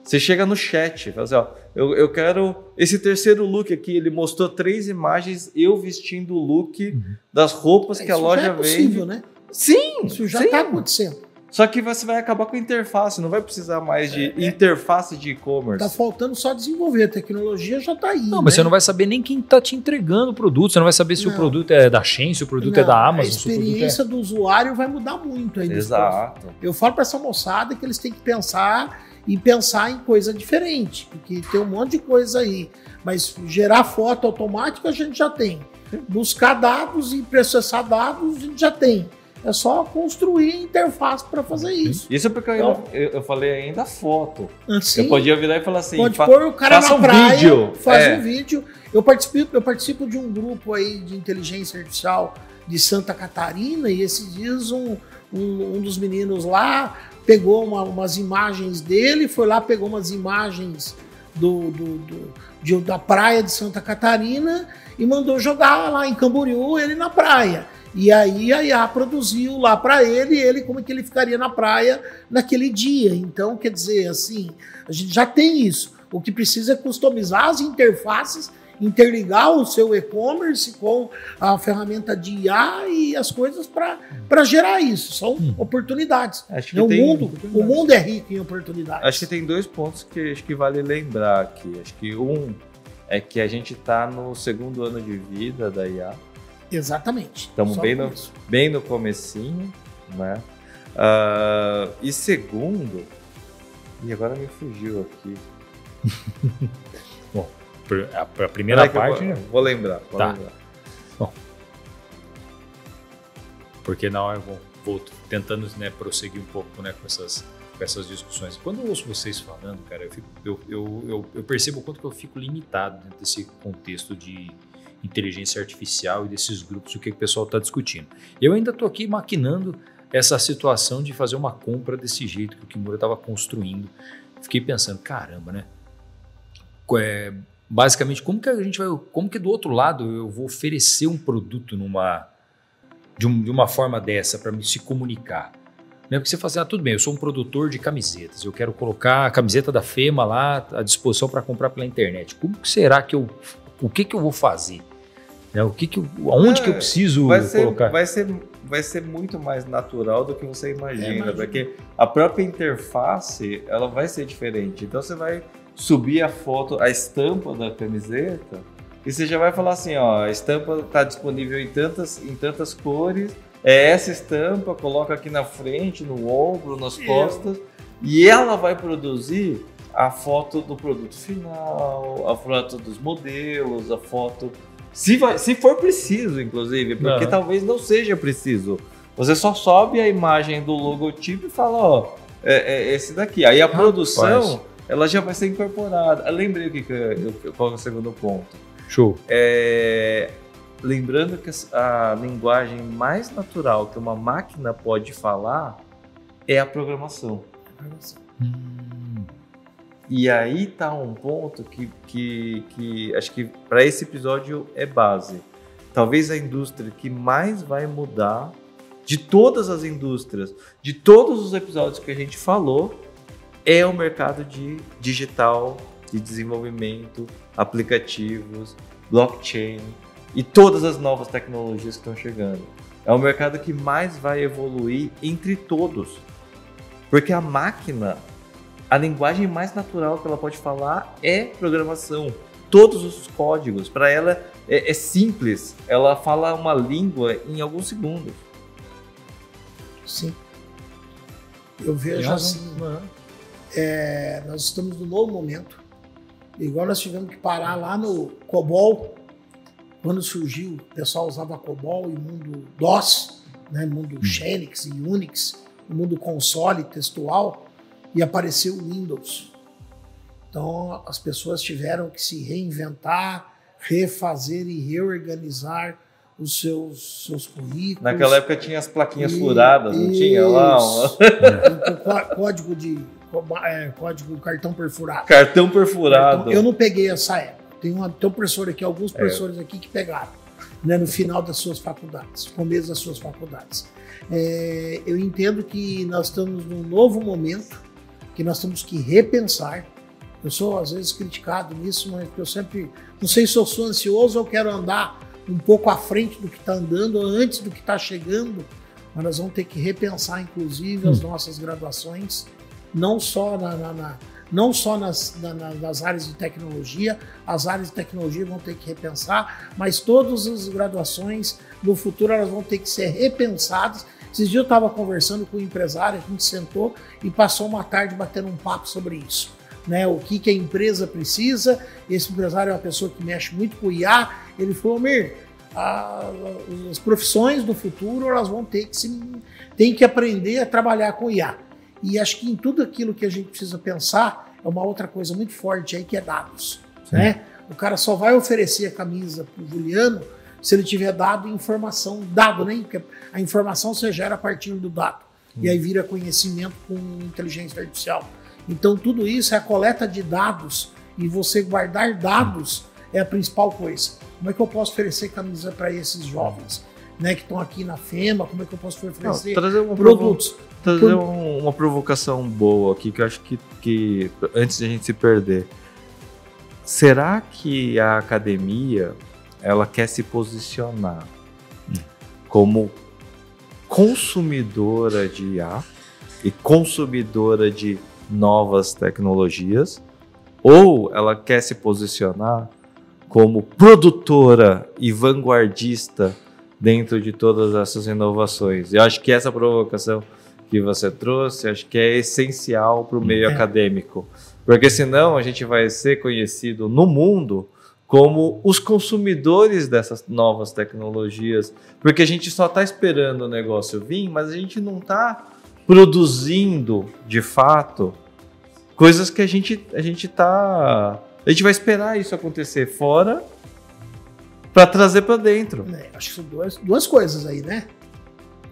Você chega no chat e fala assim, ó, eu quero esse terceiro look aqui. Ele mostrou 3 imagens, eu vestindo o look das roupas que a loja vende. Isso já é possível, né? Sim! Isso já está acontecendo. Só que você vai acabar com a interface, não vai precisar mais de interface de e-commerce. Tá faltando só desenvolver, a tecnologia já tá aí. Não, mas você não vai saber nem quem tá te entregando o produto, você não vai saber se o produto é da Shein, se o produto é da Amazon. A experiência do usuário vai mudar muito aí. Exato. Eu falo para essa moçada que eles têm que pensar em coisa diferente, porque tem um monte de coisa aí. Mas gerar foto automática a gente já tem. Buscar dados e processar dados a gente já tem. É só construir interface para fazer isso. Isso porque eu falei ainda foto. Assim, eu podia virar e falar assim, pode pôr o cara na praia, vídeo. Faz um vídeo. Eu participo de um grupo aí de inteligência artificial de Santa Catarina e esses dias um dos meninos pegou umas imagens dele, foi lá, pegou umas imagens da praia de Santa Catarina e mandou jogar lá em Camboriú, ele na praia. E aí a IA produziu lá para ele como é que ele ficaria na praia naquele dia. Então, quer dizer, assim, a gente já tem isso. O que precisa é customizar as interfaces, interligar o seu e-commerce com a ferramenta de IA e as coisas para gerar isso. São oportunidades. O mundo é rico em oportunidades. Acho que tem 2 pontos que acho que vale lembrar aqui. Acho que um é que a gente está no 2º ano de vida da IA. Exatamente. Estamos bem no comecinho, né? E segundo, e agora me fugiu aqui. Bom, a primeira parte... Vou lembrar. Bom, porque na hora eu vou tentando, né, prosseguir um pouco, né, com essas discussões. Quando eu ouço vocês falando, cara, eu percebo o quanto que eu fico limitado dentro desse contexto de inteligência artificial e desses grupos, o que o pessoal está discutindo. Eu ainda estou aqui maquinando essa situação de fazer uma compra desse jeito que o Kimura estava construindo. Fiquei pensando, caramba, né? Basicamente, como que do outro lado eu vou oferecer um produto de uma forma dessa para se comunicar? Né? Porque você fala assim, tudo bem, eu sou um produtor de camisetas, eu quero colocar a camiseta da Fema lá à disposição para comprar pela internet. Como que será que o que eu vou fazer? Aonde que eu preciso colocar? Vai ser muito mais natural do que você imagina, porque a própria interface ela vai ser diferente. Então você vai subir a foto, a estampa da camiseta, e você já vai falar assim, ó, a estampa está disponível em tantas cores, é essa estampa, coloca aqui na frente, no ombro, nas costas, e ela vai produzir a foto do produto final, a foto dos modelos, a foto... Se for preciso, inclusive, porque talvez não seja preciso. Você só sobe a imagem do logotipo e fala, ó, é esse daqui. Aí a produção, ela já vai ser incorporada. Eu lembrei qual é o segundo ponto. Show. Lembrando que a linguagem mais natural que uma máquina pode falar é a programação. E aí tá um ponto que acho que para esse episódio é base. Talvez a indústria que mais vai mudar de todas as indústrias, de todos os episódios que a gente falou, é o mercado de digital, de desenvolvimento, aplicativos, blockchain e todas as novas tecnologias que estão chegando. É o mercado que mais vai evoluir entre todos. Porque a máquina... A linguagem mais natural que ela pode falar é programação. Todos os códigos, para ela é simples. Ela fala uma língua em alguns segundos. Sim. Eu vejo assim, nós estamos num novo momento. Igual nós tivemos que parar lá no COBOL, quando surgiu, o pessoal usava COBOL e mundo DOS, né, mundo Xenix e Unix, o mundo console textual, e apareceu o Windows. Então as pessoas tiveram que se reinventar, refazer e reorganizar os seus currículos. Naquela época tinha as plaquinhas furadas, não tinha lá? Código de cartão perfurado. Cartão perfurado. Então, eu não peguei essa época. Tem um professor aqui, alguns professores aqui que pegaram, né, no final das suas faculdades, no começo das suas faculdades. Eu entendo que nós estamos num novo momento, que nós temos que repensar. Eu sou, às vezes, criticado nisso, mas eu sempre... Não sei se eu sou ansioso ou quero andar um pouco à frente do que está andando, ou antes do que está chegando, mas nós vamos ter que repensar, inclusive, as nossas graduações, não só nas áreas de tecnologia, as áreas de tecnologia vão ter que repensar, mas todas as graduações, no futuro, elas vão ter que ser repensadas. Esses dias eu estava conversando com um empresário, a gente sentou e passou uma tarde batendo um papo sobre isso. Né, o que a empresa precisa. Esse empresário é uma pessoa que mexe muito com o IA. Ele falou: Mir, as profissões do futuro elas vão ter que aprender a trabalhar com IA. E acho que em tudo aquilo que a gente precisa pensar é uma outra coisa muito forte aí, que é dados. Né? O cara só vai oferecer a camisa para o Juliano se ele tiver dado informação, né? Porque a informação você gera a partir do dado. E aí vira conhecimento com inteligência artificial. Então tudo isso é a coleta de dados, e você guardar dados é a principal coisa. Como é que eu posso oferecer camisa para esses jovens, né, que estão aqui na FEMA? Como é que eu posso oferecer produtos? Trazer uma provocação boa aqui, que eu acho que antes de a gente se perder. Será que a academia ela quer se posicionar como consumidora de IA e consumidora de novas tecnologias, ou ela quer se posicionar como produtora e vanguardista dentro de todas essas inovações? Eu acho que essa provocação que você trouxe, acho que é essencial para o meio acadêmico, porque senão a gente vai ser conhecido no mundo como os consumidores dessas novas tecnologias, porque a gente só está esperando o negócio vir, mas a gente não está produzindo, de fato, coisas que a gente vai esperar isso acontecer fora para trazer para dentro. Acho que são duas coisas aí, né?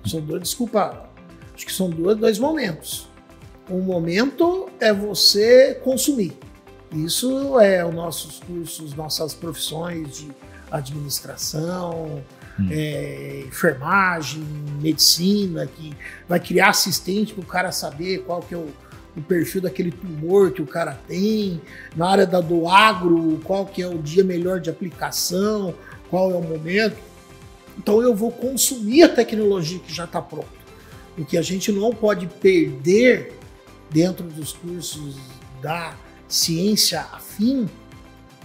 Acho que são dois momentos. Um momento é você consumir. Isso é os nossos cursos, nossas profissões de administração, enfermagem, medicina, que vai criar assistente para o cara saber qual que é o perfil daquele tumor que o cara tem. Na área do agro, qual que é o dia melhor de aplicação, qual é o momento. Então eu vou consumir a tecnologia que já está pronta. O que a gente não pode perder dentro dos cursos da ciência afim,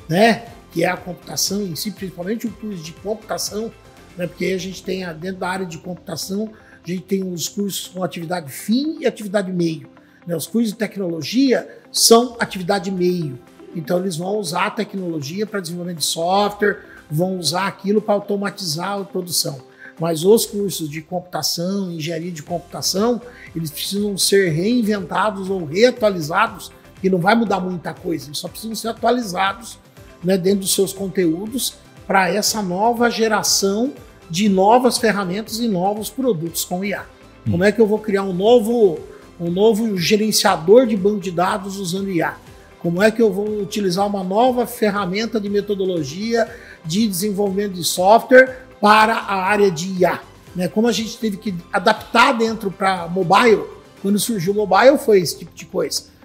né, que é a computação em si, principalmente o curso de computação, né, porque a gente tem dentro da área de computação, a gente tem os cursos com atividade fim e atividade meio. Né? Os cursos de tecnologia são atividade meio, então eles vão usar a tecnologia para desenvolvimento de software, vão usar aquilo para automatizar a produção. Mas os cursos de computação, engenharia de computação, eles precisam ser reinventados ou reatualizados, que não vai mudar muita coisa, eles só precisam ser atualizados, né, dentro dos seus conteúdos para essa nova geração de novas ferramentas e novos produtos com IA. Como é que eu vou criar um novo gerenciador de banco de dados usando IA? Como é que eu vou utilizar uma nova ferramenta de metodologia de desenvolvimento de software para a área de IA? Né? Como a gente teve que adaptar dentro para mobile, quando surgiu o mobile foi esse tipo de coisa.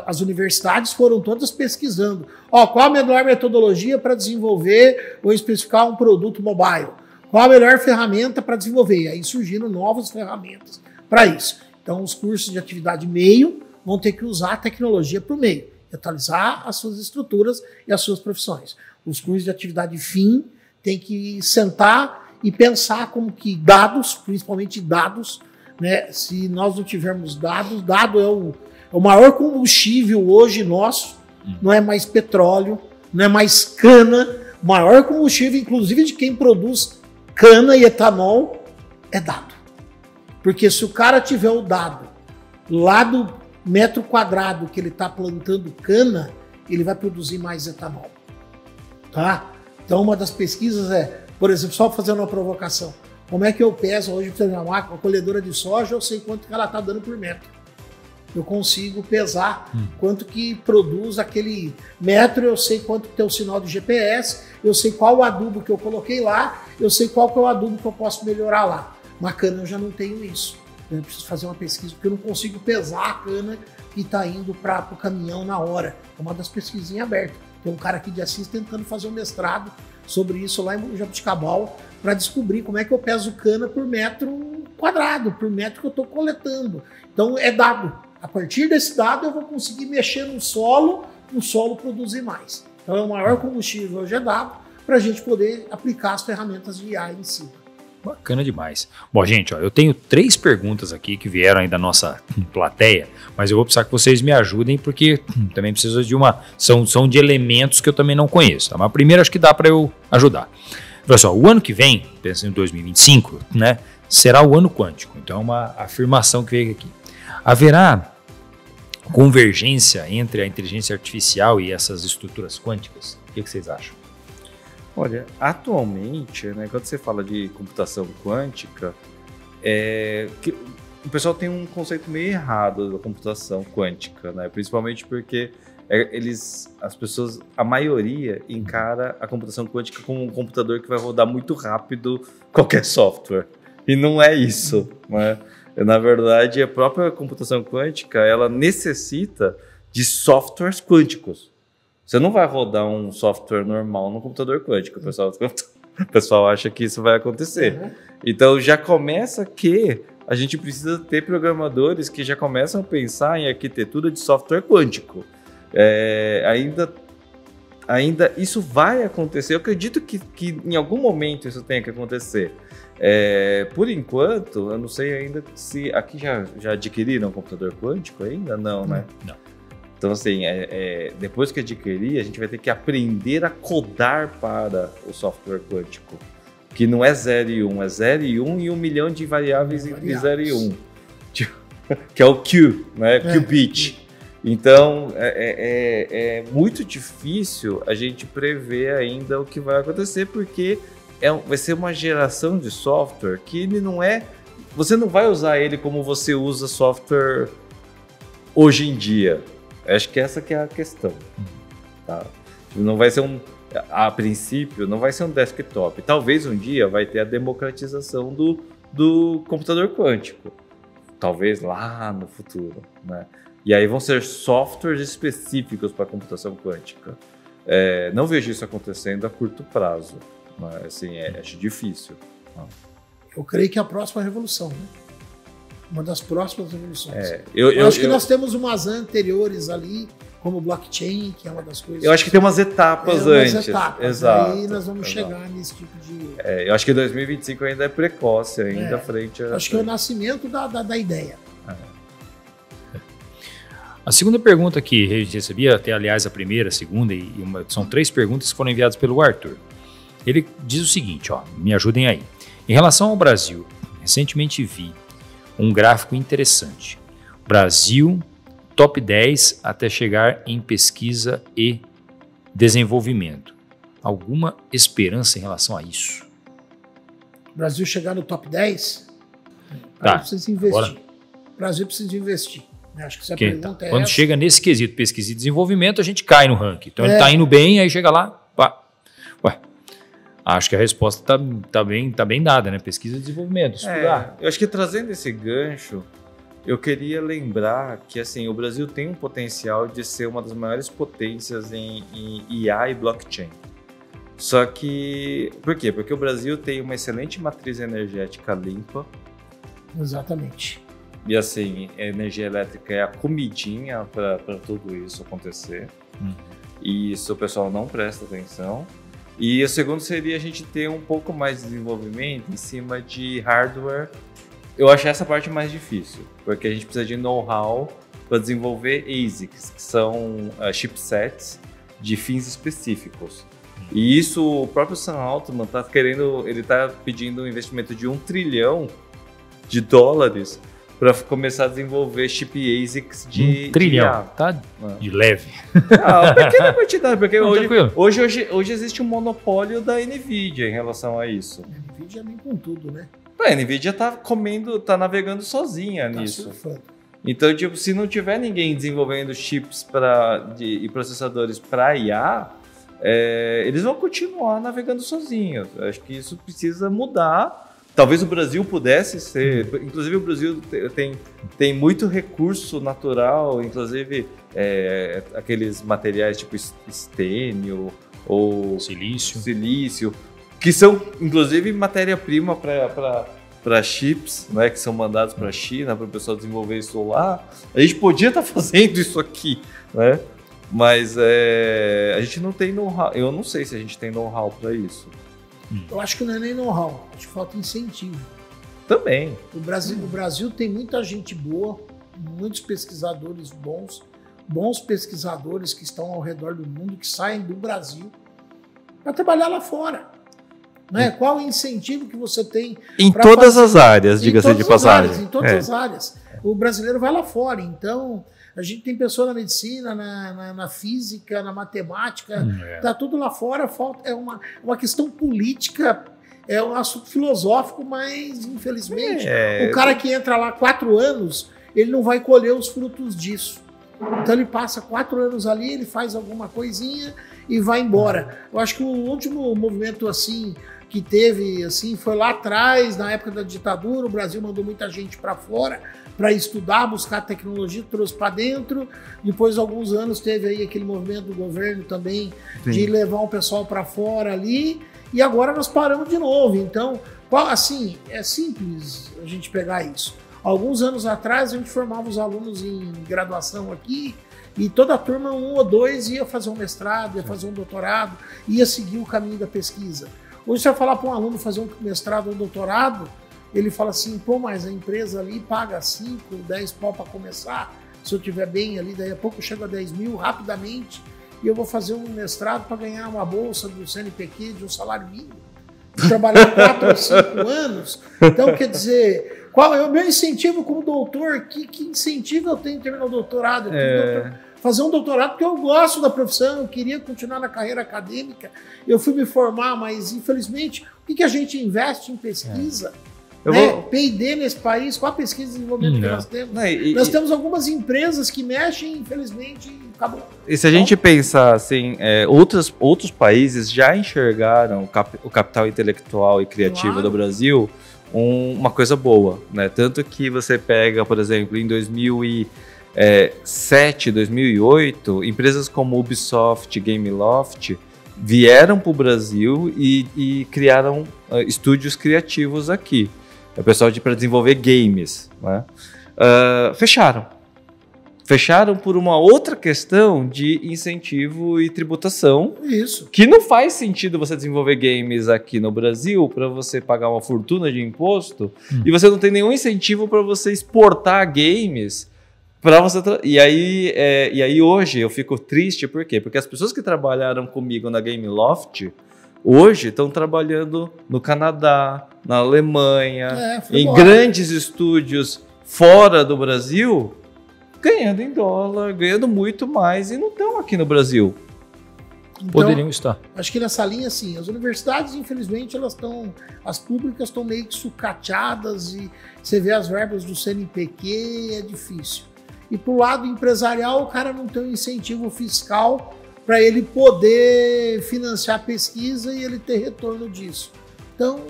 As universidades foram todas pesquisando. Qual a melhor metodologia para desenvolver ou especificar um produto mobile? Qual a melhor ferramenta para desenvolver? E aí surgiram novas ferramentas para isso. Então, os cursos de atividade meio vão ter que usar a tecnologia para o meio, atualizar as suas estruturas e as suas profissões. Os cursos de atividade fim têm que sentar e pensar como que dados, principalmente dados, né? Se nós não tivermos dados, dado é o maior combustível hoje nosso, não é mais petróleo, não é mais cana. O maior combustível, inclusive de quem produz cana e etanol, é dado. Porque se o cara tiver o dado lá do metro quadrado que ele está plantando cana, ele vai produzir mais etanol. Tá? Então uma das pesquisas é, por exemplo, só fazendo uma provocação, como é que eu peso hoje para minha máquina, uma colhedora de soja, eu sei quanto que ela está dando por metro. Eu consigo pesar quanto que produz aquele metro, eu sei quanto que tem o sinal de GPS, eu sei qual o adubo que eu coloquei lá, eu sei qual que é o adubo que eu posso melhorar lá. Na cana eu já não tenho isso. Eu preciso fazer uma pesquisa, porque eu não consigo pesar a cana que está indo para o caminhão na hora. É uma das pesquisas em aberto. Tem um cara aqui de Assis tentando fazer um mestrado sobre isso lá em Jabuticabal, para descobrir como é que eu peso cana por metro quadrado, por metro que eu estou coletando. Então é dado. A partir desse dado eu vou conseguir mexer no solo, o solo produzir mais. Então é o maior combustível hoje é dado para a gente poder aplicar as ferramentas de IA em cima. Bacana demais. Bom, gente, ó, eu tenho 3 perguntas aqui que vieram aí da nossa plateia, mas eu vou precisar que vocês me ajudem, porque também preciso de são de elementos que eu também não conheço. Tá? Mas a primeira acho que dá para eu ajudar. Pessoal, o ano que vem, pensando em 2025, né, será o ano quântico. Então é uma afirmação que veio aqui. Haverá convergência entre a inteligência artificial e essas estruturas quânticas? O que vocês acham? Olha, atualmente, né, quando você fala de computação quântica, o pessoal tem um conceito meio errado da computação quântica, né? Principalmente porque as pessoas, a maioria, encara a computação quântica como um computador que vai rodar muito rápido qualquer software. E não é isso, né? Na verdade, a própria computação quântica, ela necessita de softwares quânticos. Você não vai rodar um software normal no computador quântico, o pessoal acha que isso vai acontecer. Uhum. Então já começa que a gente precisa ter programadores que já começam a pensar em arquitetura de software quântico. Ainda isso vai acontecer, eu acredito que em algum momento isso tenha que acontecer. Por enquanto, eu não sei ainda se aqui já adquiriram um computador quântico ainda, não, né? Não. Então, assim, depois que adquirir, a gente vai ter que aprender a codar para o software quântico, que não é 0 e 1, é 0 e 1 e 1 milhão de variáveis entre 0 e 1, que é o Q, né? Qubit. Então, é muito difícil a gente prever ainda o que vai acontecer, porque vai ser uma geração de software que ele não é... Você não vai usar ele como você usa software hoje em dia. Acho que essa que é a questão. Tá? Não vai ser a princípio, não vai ser um desktop. Talvez um dia vai ter a democratização do computador quântico. Talvez lá no futuro, né? E aí vão ser softwares específicos para computação quântica. Não vejo isso acontecendo a curto prazo. Mas, assim, acho difícil. Eu creio que é a próxima revolução, né? Uma das próximas revoluções. Eu acho que nós temos umas anteriores ali, como o blockchain, que é uma das coisas... Eu acho que tem umas etapas antes. Exato. Aí nós vamos chegar nesse tipo de... Eu acho que 2025 ainda é precoce, ainda à frente... Acho que é o nascimento da ideia. A segunda pergunta que a gente recebia, até aliás a primeira, a segunda, são 3 perguntas que foram enviadas pelo Arthur. Ele diz o seguinte, me ajudem aí. Em relação ao Brasil, recentemente vi um gráfico interessante. Brasil, top 10 até chegar em pesquisa e desenvolvimento. Alguma esperança em relação a isso? Brasil chegar no top 10? O Brasil precisa investir. O Brasil precisa investir. Acho que essa pergunta quando chega nesse quesito pesquisa e desenvolvimento, a gente cai no ranking. Então ele está indo bem, aí chega lá, pá. Acho que a resposta tá bem dada, né? Pesquisa e desenvolvimento, estudar. Eu acho que trazendo esse gancho, eu queria lembrar que assim, o Brasil tem um potencial de ser uma das maiores potências em IA e blockchain. Só que... Por quê? Porque o Brasil tem uma excelente matriz energética limpa. Exatamente. E assim, a energia elétrica é a comidinha para tudo isso acontecer. E isso o pessoal não presta atenção. E o segundo seria a gente ter um pouco mais de desenvolvimento em cima de hardware. Eu acho essa parte mais difícil, porque a gente precisa de know-how para desenvolver ASICs, que são chipsets de fins específicos. E isso, o próprio Sam Altman está querendo, ele está pedindo um investimento de $1 trilhão para começar a desenvolver chip ASICs de 1 trilhão, IA. tá de leve. Pequena quantidade, porque Não, hoje existe um monopólio da NVIDIA em relação a isso. A NVIDIA vem com tudo, né? A NVIDIA tá navegando sozinha nisso. Surfando. Então, tipo, se não tiver ninguém desenvolvendo chips e processadores para IA, eles vão continuar navegando sozinhos. Acho que isso precisa mudar. Talvez o Brasil pudesse ser... Inclusive, o Brasil tem muito recurso natural, inclusive aqueles materiais tipo estênio ou silício, que são, inclusive, matéria-prima para chips, né, que são mandados para a China, para o pessoal desenvolver isso lá. A gente podia estar fazendo isso aqui, né? Mas a gente não tem know-how. Eu não sei se a gente tem know-how para isso. Eu acho que não é nem know-how, acho que falta incentivo. Também. O Brasil tem muita gente boa, muitos pesquisadores bons pesquisadores que estão ao redor do mundo, que saem do Brasil para trabalhar lá fora. Né? Qual o incentivo que você tem? Em todas as áreas, diga-se de passagem. Em todas as áreas. O brasileiro vai lá fora, então a gente tem pessoa na medicina, na física, na matemática, está tudo lá fora. É uma questão política, é um assunto filosófico, mas infelizmente o cara que entra lá 4 anos, ele não vai colher os frutos disso. Então ele passa 4 anos ali, ele faz alguma coisinha e vai embora. Eu acho que o último movimento assim que teve assim foi lá atrás, na época da ditadura. O Brasil mandou muita gente para fora para estudar, buscar tecnologia, trouxe para dentro. Depois de alguns anos teve aí aquele movimento do governo também de levar o pessoal para fora ali, e agora nós paramos de novo. Então, assim, é simples a gente pegar isso. Alguns anos atrás a gente formava os alunos em graduação aqui e toda a turma, 1 ou 2, ia fazer um mestrado, ia fazer um doutorado, ia seguir o caminho da pesquisa. Hoje você vai falar para um aluno fazer um mestrado ou um doutorado, ele fala assim, pô, mas a empresa ali paga 5, 10 pau para começar, se eu estiver bem ali, daí a pouco eu chego a 10 mil rapidamente e eu vou fazer um mestrado para ganhar uma bolsa do CNPq de um salário mínimo, trabalhar 4 ou 5 anos. Então, quer dizer, qual é o meu incentivo como doutor? Que incentivo eu tenho em terminar o doutorado? Fazer um doutorado porque eu gosto da profissão, eu queria continuar na carreira acadêmica, eu fui me formar, mas infelizmente, o que a gente investe em pesquisa? P&D nesse país, qual a pesquisa de desenvolvimento que nós temos? Nós temos algumas empresas que mexem, infelizmente, e acabou. E se a gente pensar assim, outros países já enxergaram o capital intelectual e criativo do Brasil uma coisa boa, né? Tanto que você pega, por exemplo, em 2007, 2008, empresas como Ubisoft, Gameloft vieram para o Brasil e criaram estúdios criativos aqui. O pessoal para desenvolver games, né? Fecharam por uma outra questão de incentivo e tributação. Isso. Que não faz sentido você desenvolver games aqui no Brasil para você pagar uma fortuna de imposto e você não tem nenhum incentivo para você exportar games para você. E aí hoje eu fico triste, por quê? Porque as pessoas que trabalharam comigo na Gameloft hoje estão trabalhando no Canadá, na Alemanha, em grandes estúdios fora do Brasil, ganhando em dólar, ganhando muito mais e não estão aqui no Brasil. Então, poderiam estar. Acho que nessa linha, sim, as universidades, infelizmente, as públicas estão meio que sucateadas e você vê as verbas do CNPq, é difícil. E pro lado empresarial, o cara não tem um incentivo fiscal para ele poder financiar a pesquisa e ele ter retorno disso. Então,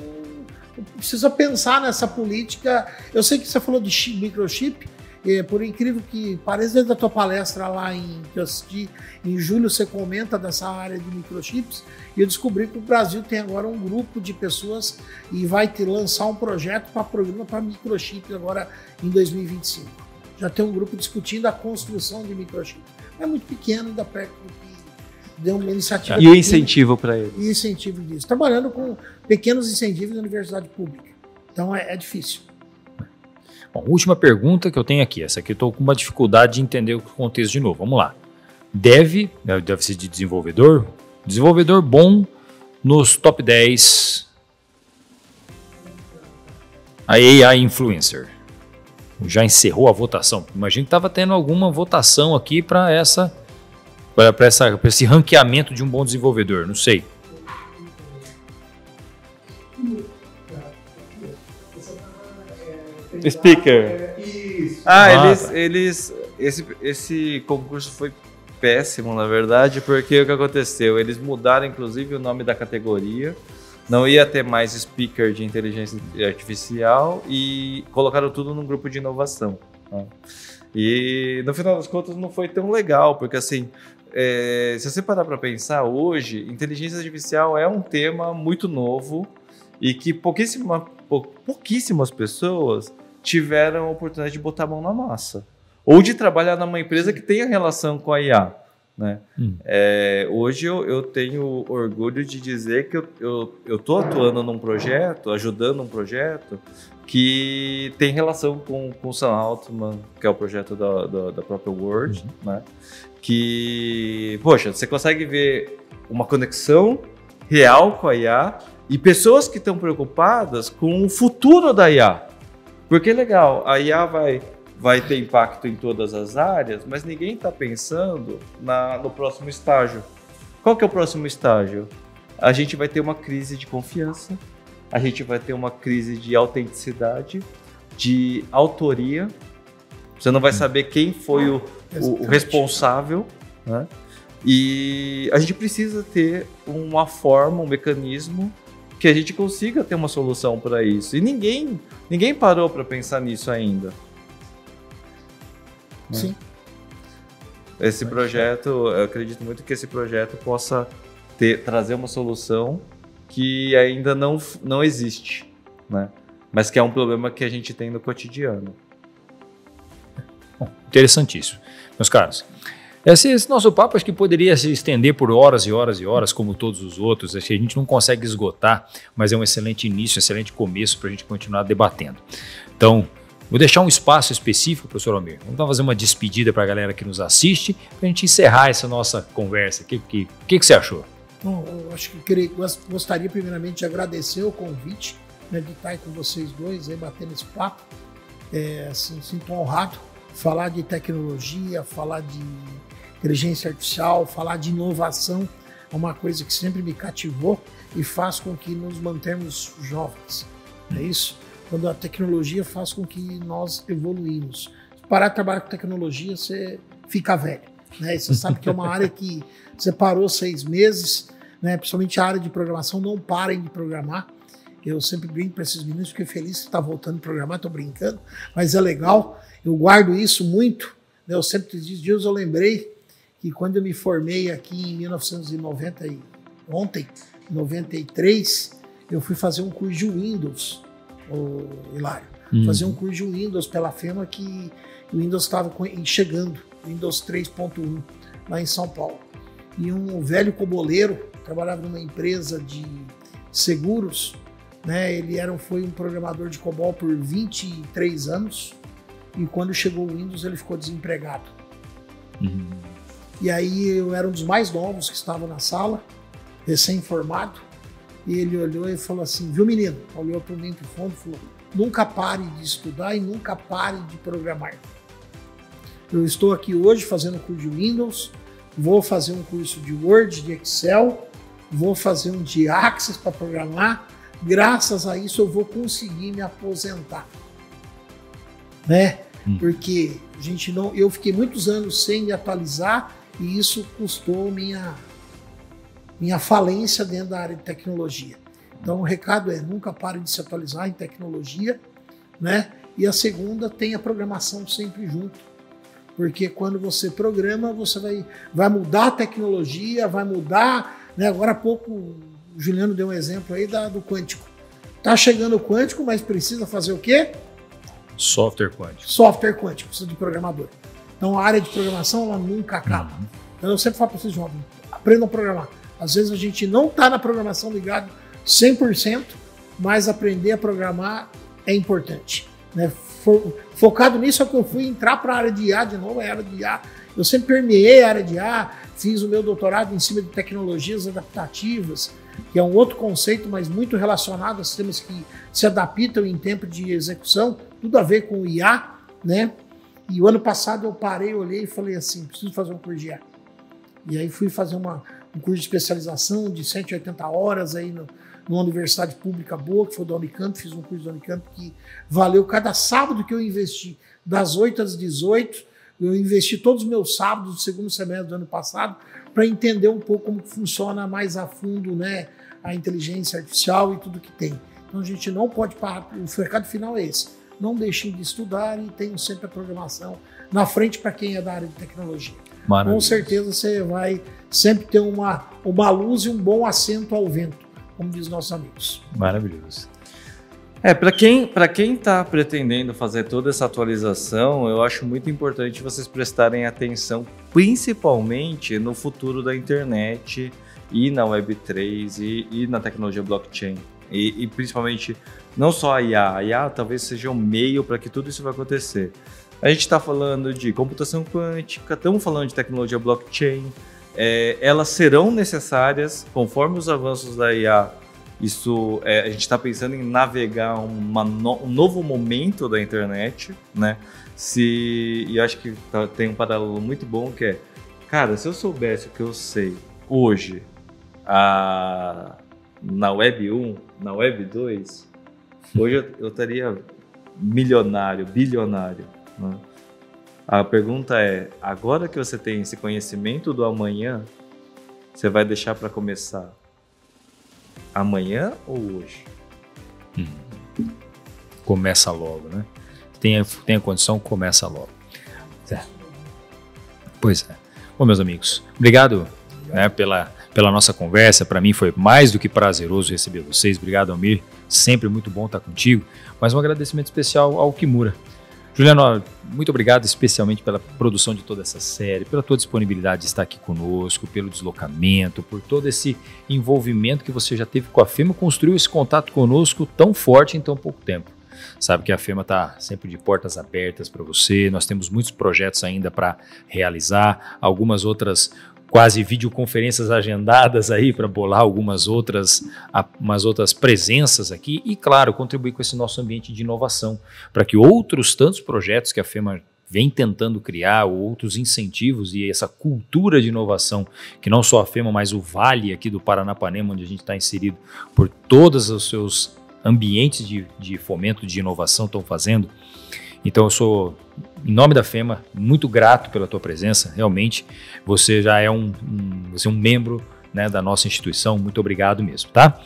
precisa pensar nessa política. Eu sei que você falou de microchip, por incrível que pareça, dentro da tua palestra lá que eu assisti, em julho você comenta dessa área de microchips, e eu descobri que o Brasil tem agora um grupo de pessoas e vai lançar um projeto para programa para microchip agora em 2025. Já tem um grupo discutindo a construção de microchip. É muito pequeno, ainda perto do que deu uma iniciativa. E o incentivo para ele? E incentivo disso. Trabalhando com pequenos incentivos na universidade pública. Então é difícil. Bom, última pergunta que eu tenho aqui. Essa aqui eu estou com uma dificuldade de entender o contexto de novo. Vamos lá. Deve ser de desenvolvedor? Desenvolvedor bom nos top 10 a AI Influencer. Já encerrou a votação. Imagino que estava tendo alguma votação aqui para esse ranqueamento de um bom desenvolvedor. Não sei. Speaker. Esse concurso foi péssimo, na verdade, porque o que aconteceu? Eles mudaram, inclusive, o nome da categoria. Não ia ter mais speaker de inteligência artificial e colocaram tudo num grupo de inovação. Tá? E, no final das contas, não foi tão legal, porque, assim, se você parar para pensar, hoje, inteligência artificial é um tema muito novo e que pouquíssimas pessoas tiveram a oportunidade de botar a mão na massa. Ou de trabalhar numa empresa que tenha relação com a IA. Né? Hoje eu tenho orgulho de dizer que eu estou atuando num projeto, ajudando um projeto que tem relação com o Sam Altman, que é o projeto da própria Word, né? Que, poxa, você consegue ver uma conexão real com a IA e pessoas que estão preocupadas com o futuro da IA. Porque legal, a IA vai ter impacto em todas as áreas, mas ninguém está pensando no próximo estágio. Qual que é o próximo estágio? A gente vai ter uma crise de confiança, a gente vai ter uma crise de autenticidade, de autoria. Você não vai saber quem foi o responsável, né? E a gente precisa ter uma forma, um mecanismo que a gente consiga ter uma solução para isso. E ninguém parou para pensar nisso ainda. Sim. Esse projeto, eu acredito muito que esse projeto possa trazer uma solução que ainda não existe, né? Mas que é um problema que a gente tem no cotidiano. Bom, interessantíssimo. Meus caros, esse nosso papo acho que poderia se estender por horas e horas e horas, como todos os outros. Acho que a gente não consegue esgotar, mas é um excelente início, um excelente começo para a gente continuar debatendo. Então, vou deixar um espaço específico, professor Almir. Vamos fazer uma despedida para a galera que nos assiste, para a gente encerrar essa nossa conversa. O que você achou? Bom, eu acho que gostaria primeiramente de agradecer o convite, né, de estar aí com vocês dois, aí, batendo esse papo. Assim, sinto honrado falar de tecnologia, falar de inteligência artificial, falar de inovação, é uma coisa que sempre me cativou e faz com que nos mantermos jovens. É isso? Quando a tecnologia faz com que nós evoluímos. Se parar de trabalhar com tecnologia, você fica velho. Né? Você sabe que é uma área que você parou 6 meses, né? Principalmente a área de programação, não parem de programar. Eu sempre brinco para esses meninos, fiquei feliz que está voltando a programar, estou brincando, mas é legal, eu guardo isso muito. Né? Eu sempre esses dias eu lembrei que quando eu me formei aqui em 1990, ontem, 93, eu fui fazer um curso de Windows, o Hilário. Fazer um curso de Windows pela FEMA, que o Windows estava chegando, Windows 3.1, lá em São Paulo. E um velho coboleiro, trabalhava numa empresa de seguros, né? Ele foi um programador de COBOL por 23 anos, e quando chegou o Windows ele ficou desempregado. E aí eu era um dos mais novos que estava na sala, recém-formado, e ele olhou e falou assim, viu menino? Olhou para mim pro fundo e falou, nunca pare de estudar e nunca pare de programar. Eu estou aqui hoje fazendo curso de Windows, vou fazer um curso de Word, de Excel, vou fazer um de Access para programar, graças a isso eu vou conseguir me aposentar. Né? Porque eu fiquei muitos anos sem me atualizar e isso custou minha falência dentro da área de tecnologia. Então o recado é, nunca pare de se atualizar em tecnologia, né? E a segunda, tem a programação sempre junto. Porque quando você programa, você vai mudar a tecnologia, vai mudar, né? Agora há pouco o Juliano deu um exemplo aí do quântico. Tá chegando o quântico, mas precisa fazer o quê? Software quântico. Software quântico, precisa de programador. Então a área de programação ela nunca acaba. Então eu sempre falo para vocês jovens, aprendam a programar. Às vezes a gente não está na programação ligado 100%, mas aprender a programar é importante. né? Focado nisso é que eu fui entrar para a área de IA de novo, a área de IA. Eu sempre permeei a área de IA, fiz o meu doutorado em cima de tecnologias adaptativas, que é um outro conceito, mas muito relacionado a sistemas que se adaptam em tempo de execução, tudo a ver com o IA, né? E o ano passado eu parei, olhei e falei assim, preciso fazer um curso de IA. E aí fui fazer um curso de especialização de 180 horas aí numa universidade pública boa, que foi da Unicamp, fiz um curso da Unicamp que valeu cada sábado que eu investi, das 8 às 18, eu investi todos os meus sábados do segundo semestre do ano passado para entender um pouco como funciona mais a fundo, né, a inteligência artificial e tudo que tem. Então a gente não pode parar, o recado final é esse, não deixem de estudar e tenham sempre a programação na frente para quem é da área de tecnologia. Com certeza você vai sempre ter uma luz e um bom assento ao vento, como diz nossos amigos. Maravilhoso. Para quem está pretendendo fazer toda essa atualização, eu acho muito importante vocês prestarem atenção, principalmente no futuro da internet e na Web3 e na tecnologia blockchain. E principalmente, não só a IA talvez seja um meio para que tudo isso vai acontecer. A gente está falando de computação quântica, estamos falando de tecnologia blockchain, elas serão necessárias conforme os avanços da IA. Isso, a gente está pensando em navegar um novo momento da internet, né? E eu acho que tem um paralelo muito bom que é, cara, se eu soubesse o que eu sei hoje na Web 1, na Web 2, hoje eu estaria milionário, bilionário, né? A pergunta é, agora que você tem esse conhecimento do amanhã, você vai deixar para começar amanhã ou hoje? Começa logo, né? Tenha condição, começa logo. Pois é. Bom, meus amigos, obrigado, né, pela nossa conversa. Para mim foi mais do que prazeroso receber vocês. Obrigado, Almir. Sempre muito bom estar contigo. Mas um agradecimento especial ao Kimura. Juliano, muito obrigado especialmente pela produção de toda essa série, pela tua disponibilidade de estar aqui conosco, pelo deslocamento, por todo esse envolvimento que você já teve com a FEMA, construiu esse contato conosco tão forte em tão pouco tempo. Sabe que a FEMA está sempre de portas abertas para você, nós temos muitos projetos ainda para realizar, algumas outras quase videoconferências agendadas aí para bolar umas outras presenças aqui e, claro, contribuir com esse nosso ambiente de inovação para que outros tantos projetos que a FEMA vem tentando criar, outros incentivos e essa cultura de inovação que não só a FEMA, mas o Vale aqui do Paranapanema, onde a gente está inserido por todos os seus ambientes de fomento de inovação estão fazendo. Então eu sou, em nome da FEMA, muito grato pela tua presença, realmente você já é um membro, né, da nossa instituição, muito obrigado mesmo, tá?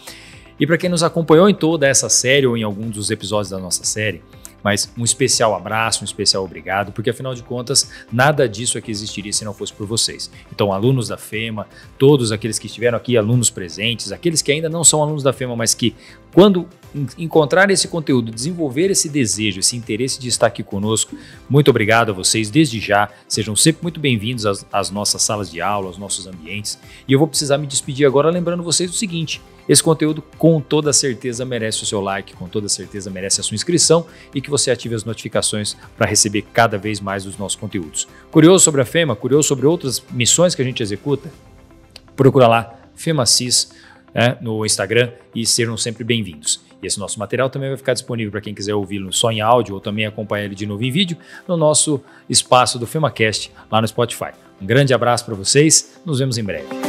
E para quem nos acompanhou em toda essa série ou em algum dos episódios da nossa série, mas um especial abraço, um especial obrigado, porque afinal de contas, nada disso aqui existiria se não fosse por vocês. Então, alunos da FEMA, todos aqueles que estiveram aqui, alunos presentes, aqueles que ainda não são alunos da FEMA, mas que quando encontrar esse conteúdo, desenvolver esse desejo, esse interesse de estar aqui conosco, muito obrigado a vocês desde já, sejam sempre muito bem-vindos às nossas salas de aula, aos nossos ambientes, e eu vou precisar me despedir agora lembrando vocês do seguinte: esse conteúdo com toda certeza merece o seu like, com toda certeza merece a sua inscrição e que você ative as notificações para receber cada vez mais dos nossos conteúdos. Curioso sobre a FEMA, curioso sobre outras missões que a gente executa? Procura lá, FEMACIS, no Instagram e sejam sempre bem-vindos. E esse nosso material também vai ficar disponível para quem quiser ouvi-lo só em áudio ou também acompanhar ele de novo em vídeo no nosso espaço do FEMAcast lá no Spotify. Um grande abraço para vocês, nos vemos em breve.